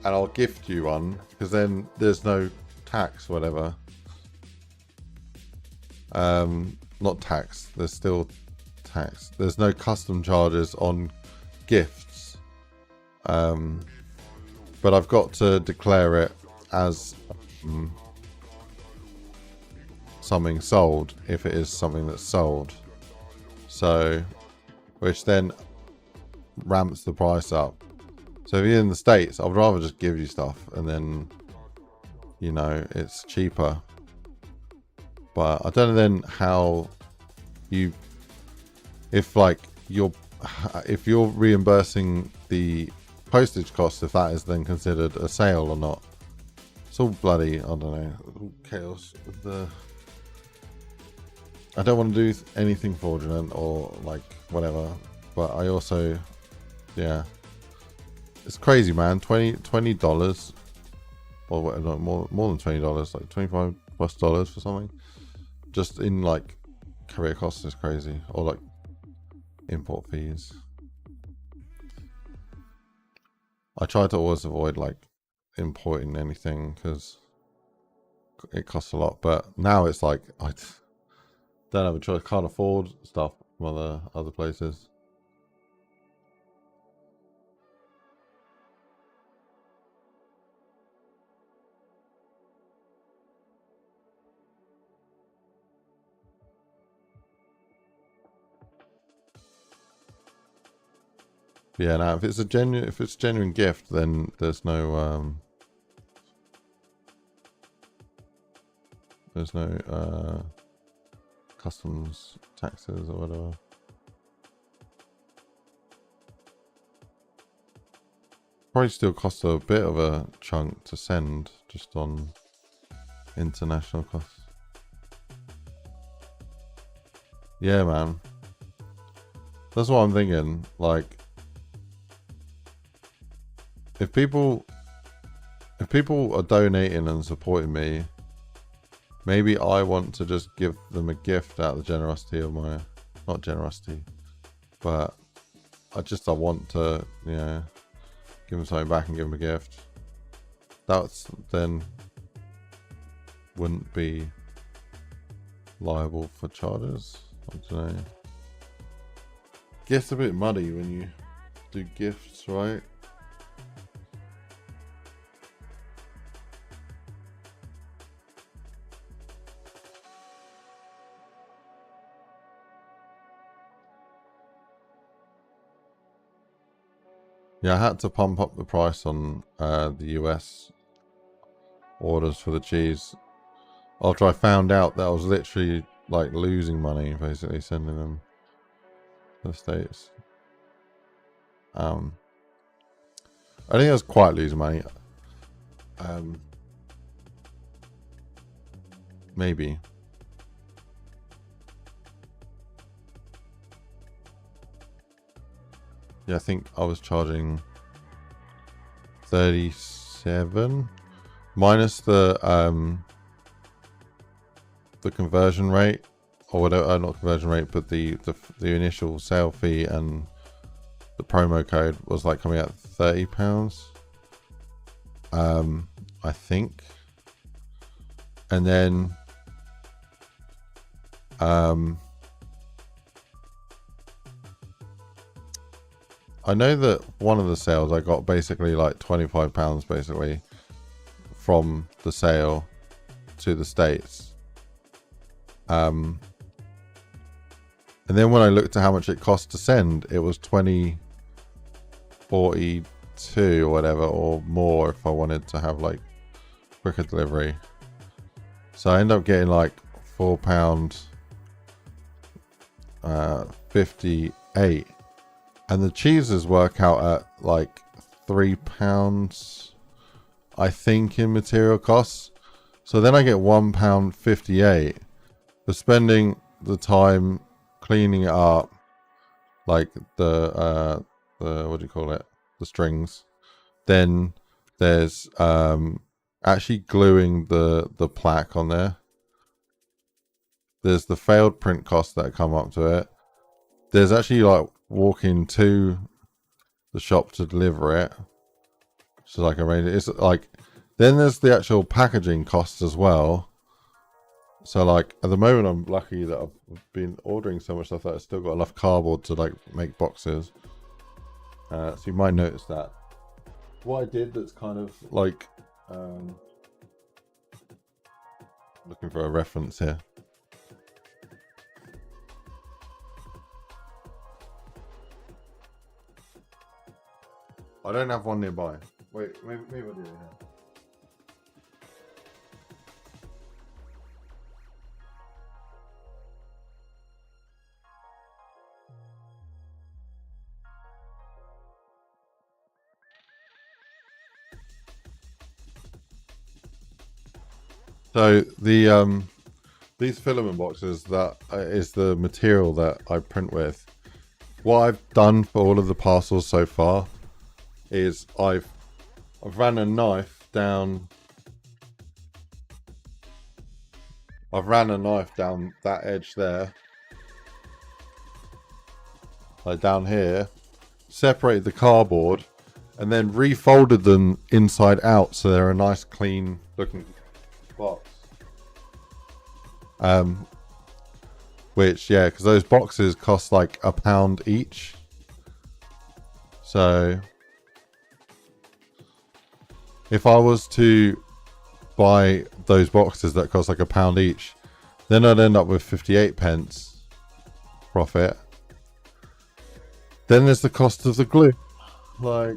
I'll gift you one, because then there's no tax or whatever. Not tax, there's still tax. There's no custom charges on gifts. But I've got to declare it as something sold if it is something that's sold. So, which then ramps the price up. So if you're in the States, I'd rather just give you stuff and then, you know, it's cheaper. But I don't know then how you, if you're reimbursing the postage cost, if that is then considered a sale or not. It's all bloody, I don't know, all chaos with the, I don't want to do anything fraudulent or like whatever, but I also, yeah, it's crazy, man. $20 or whatever, more than $20, like $25+ for something, just in like courier costs is crazy, or like import fees. I try to always avoid like importing anything because it costs a lot, but now it's like I don't have a choice. Can't afford stuff from other places. Yeah, now if it's a genuine gift, then there's no customs taxes or whatever. Probably still costs a bit of a chunk to send just on international costs. Yeah, man. That's what I'm thinking. Like, if people are donating and supporting me, maybe I want to just give them a gift out of the generosity of my, not generosity, but I want to, you know, give them something back and give them a gift. That's then wouldn't be liable for charges. I don't know. Gets a bit muddy when you do gifts, right? Yeah, I had to pump up the price on the US orders for the cheese after I found out that I was literally like losing money basically sending them to the States. I think I was quite losing money. Maybe. Yeah, I think I was charging 36 27 minus the conversion rate, or whatever, not conversion rate, but the initial sale fee and the promo code was like coming out £30, I think. And then I know that one of the sales I got basically like £25 basically from the sale to the States. And then when I looked at how much it cost to send, it was $20.42 or whatever, or more if I wanted to have like quicker delivery. So I end up getting like £4.58, and the cheeses work out at like £3, I think, in material costs. So then I get £1.58 for spending the time cleaning it up, like the what do you call it, the strings. Then there's actually gluing the plaque on there. There's the failed print costs that come up to it. There's actually like walking to the shop to deliver it. So like arrange it. It's like, then there's the actual packaging costs as well. So like at the moment I'm lucky that I've been ordering so much stuff that I've still got enough cardboard to like make boxes. So you might notice that. What I did that's kind of like looking for a reference here. I don't have one nearby. Wait, maybe I do now. So the these filament boxes, that is the material that I print with. What I've done for all of the parcels so far is I've ran a knife down. I've ran a knife down that edge there, like down here, separated the cardboard, and then refolded them inside out so they're a nice clean looking box. Which, yeah, because those boxes cost like £1 each. So if I was to buy those boxes that cost like £1 each, then I'd end up with 58p profit. Then there's the cost of the glue. Like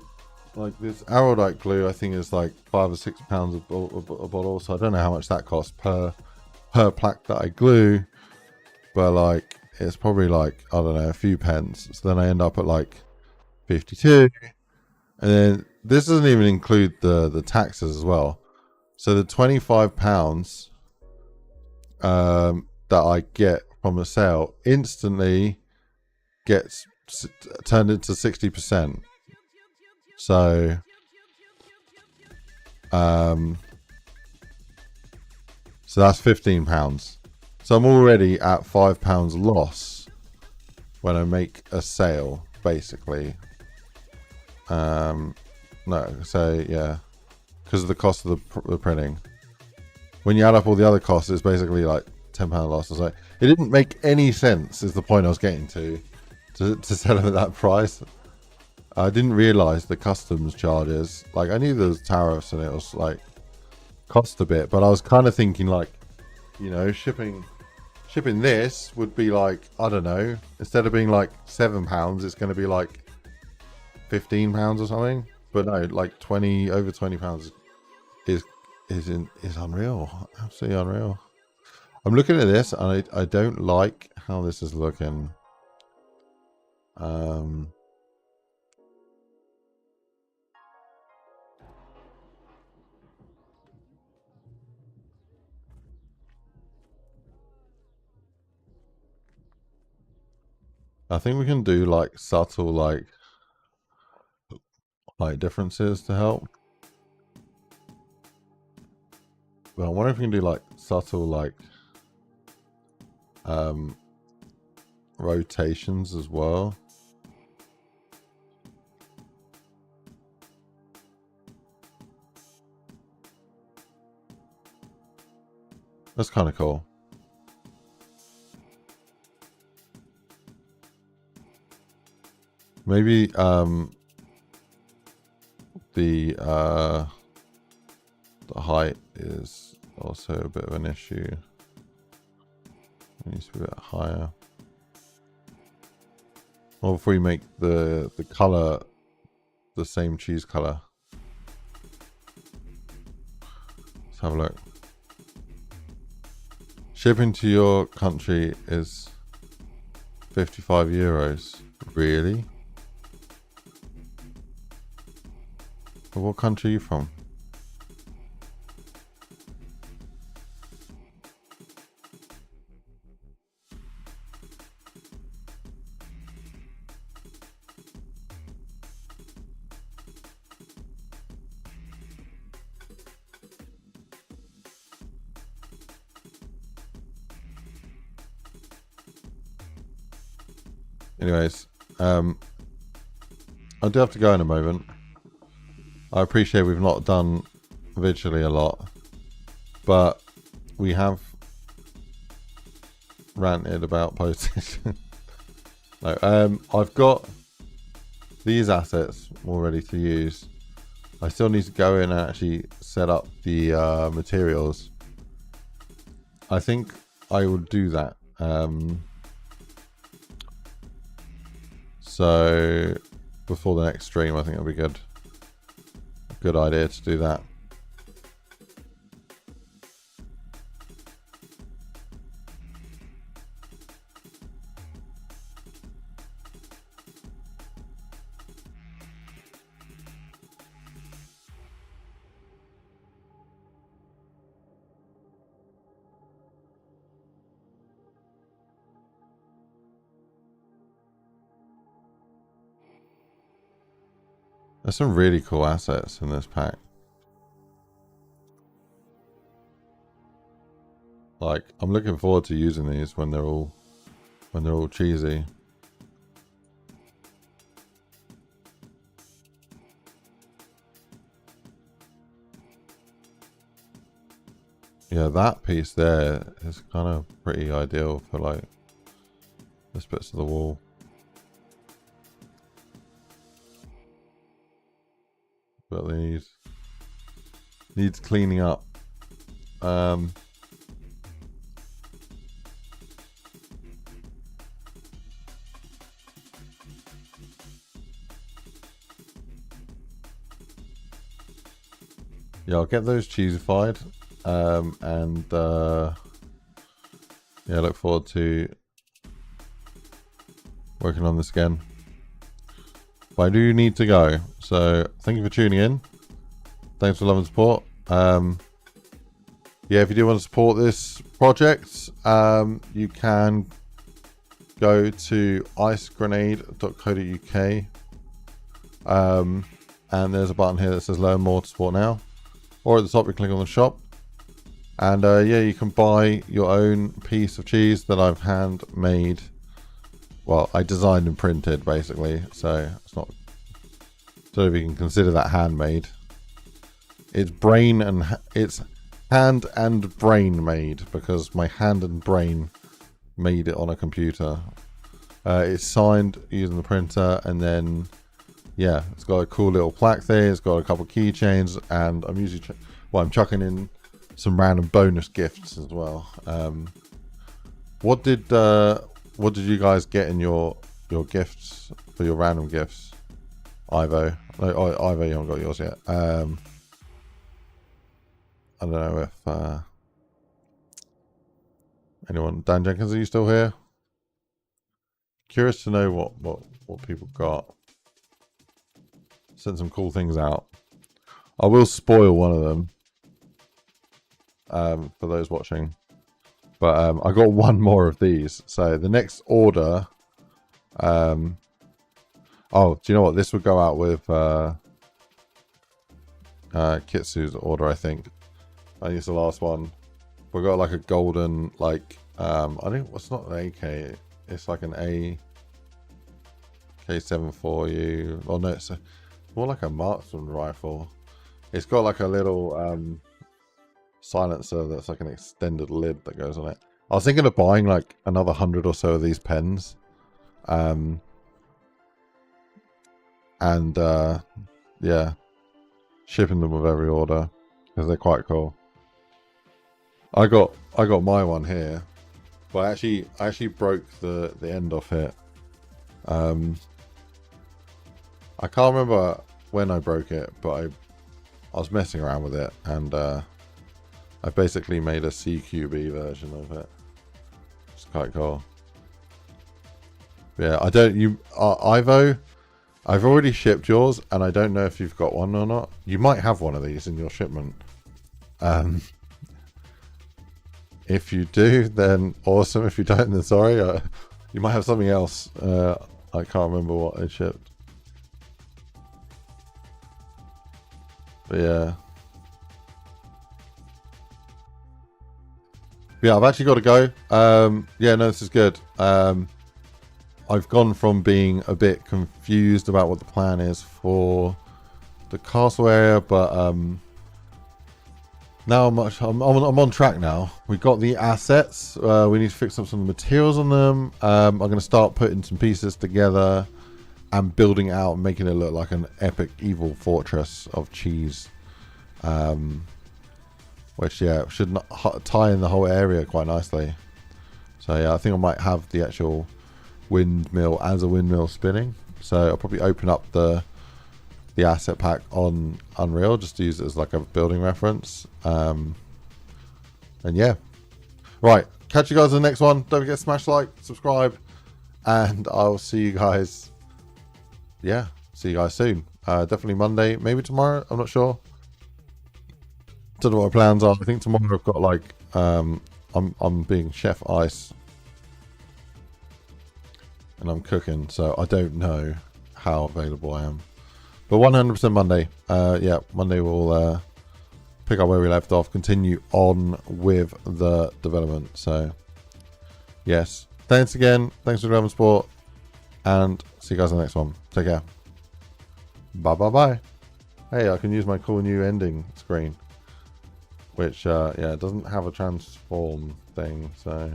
this Araldite glue, I think is like £5 or £6 a bottle. So I don't know how much that costs per plaque that I glue, but like it's probably like, I don't know, a few pence. So then I end up at like 52, and then this doesn't even include the taxes as well. So the £25 that I get from a sale instantly gets turned into 60%. So so that's £15. So I'm already at £5 loss when I make a sale, basically. No, so yeah, because of the cost of the printing. When you add up all the other costs, it's basically like £10 loss. I was like, it didn't make any sense, is the point I was getting to sell them at that price. I didn't realize the customs charges. Like, I knew there was tariffs and it was like cost a bit, but I was kind of thinking like, you know, shipping this would be like, I don't know, instead of being like £7, it's going to be like £15 or something. But no, like over £20 is unreal, absolutely unreal. I'm looking at this and I don't like how this is looking. I think we can do like subtle like differences to help. Well, I wonder if we can do like subtle like rotations as well. That's kind of cool. Maybe the height is also a bit of an issue. It needs to be a bit higher. Or if we make the color the same cheese color. Let's have a look. Shipping to your country is 55 euros. Really? But what country are you from? Anyways, I do have to go in a moment. I appreciate we've not done visually a lot, but we have ranted about PlayStation. No, I've got these assets all ready to use. I still need to go in and actually set up the materials. I think I will do that. So before the next stream, I think it'll be good. Good idea to do that. There's some really cool assets in this pack. Like, I'm looking forward to using these when they're all cheesy. Yeah, that piece there is kind of pretty ideal for like this bits of the wall. But they needs cleaning up. Yeah, I'll get those cheesified. And yeah, look forward to working on this again. But I do need to go, so thank you for tuning in. Thanks for love and support. Yeah, if you do want to support this project, you can go to icegrenade.co.uk, and there's a button here that says learn more to support now, or at the top you click on the shop, and yeah, you can buy your own piece of cheese that I've handmade. Well, I designed and printed basically, so it's not. So if you can consider that handmade, it's hand and brain made, because my hand and brain made it on a computer. It's signed using the printer, and then yeah, it's got a cool little plaque there. It's got a couple keychains, and I'm usually I'm chucking in some random bonus gifts as well. What did you guys get in your gifts for your random gifts? Ivo, no, Ivo, you haven't got yours yet. I don't know if anyone. Dan Jenkins, are you still here? Curious to know what people got. Sent some cool things out. I will spoil one of them for those watching. But I got one more of these. So the next order. Oh, do you know what? This would go out with Kitsu's order, I think. I think it's the last one. We've got like a golden, like, I think it's not an AK. It's like an AK-74U. Oh no, it's more like a marksman rifle. It's got like a little silencer that's like an extended lid that goes on it. I was thinking of buying like another 100 or so of these pens. Yeah, shipping them with every order because they're quite cool. I got my one here, but I actually broke the end off it. I can't remember when I broke it, but I was messing around with it, and I basically made a CQB version of it. It's quite cool. Yeah, Ivo, I've already shipped yours, and I don't know if you've got one or not. You might have one of these in your shipment. If you do, then awesome. If you don't, then sorry. You might have something else. I can't remember what I shipped. But yeah. Yeah, I've actually got to go. Yeah, no, this is good. I've gone from being a bit confused about what the plan is for the castle area, but now I'm on track now. We got the assets. We need to fix up some materials on them. I'm going to start putting some pieces together and building it out and making it look like an epic evil fortress of cheese. Which, yeah, should tie in the whole area quite nicely. So, yeah, I think I might have the actual windmill as a windmill spinning. So, I'll probably open up the asset pack on Unreal, just to use it as like a building reference. And, yeah. Right, catch you guys in the next one. Don't forget to smash like, subscribe, and I'll see you guys. Yeah, see you guys soon. Definitely Monday, maybe tomorrow, I'm not sure. Don't know what my plans are. I think tomorrow I've got like I'm being Chef Ice and I'm cooking, so I don't know how available I am. But 100% Monday. Yeah, Monday we'll pick up where we left off, continue on with the development. So yes, thanks again. Thanks for the support, and see you guys in the next one. Take care. Bye bye bye. Hey, I can use my cool new ending screen, which yeah, doesn't have a transform thing, so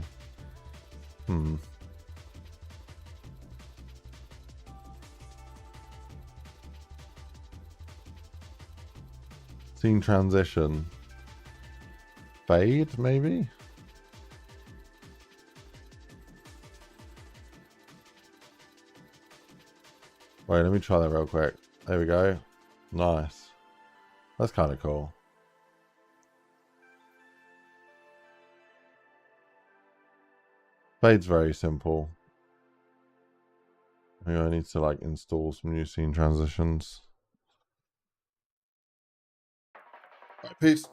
scene transition fade, maybe. Wait, let me try that real quick. There we go. Nice. That's kind of cool. Fade's very simple. Maybe I need to like install some new scene transitions. Right, peace.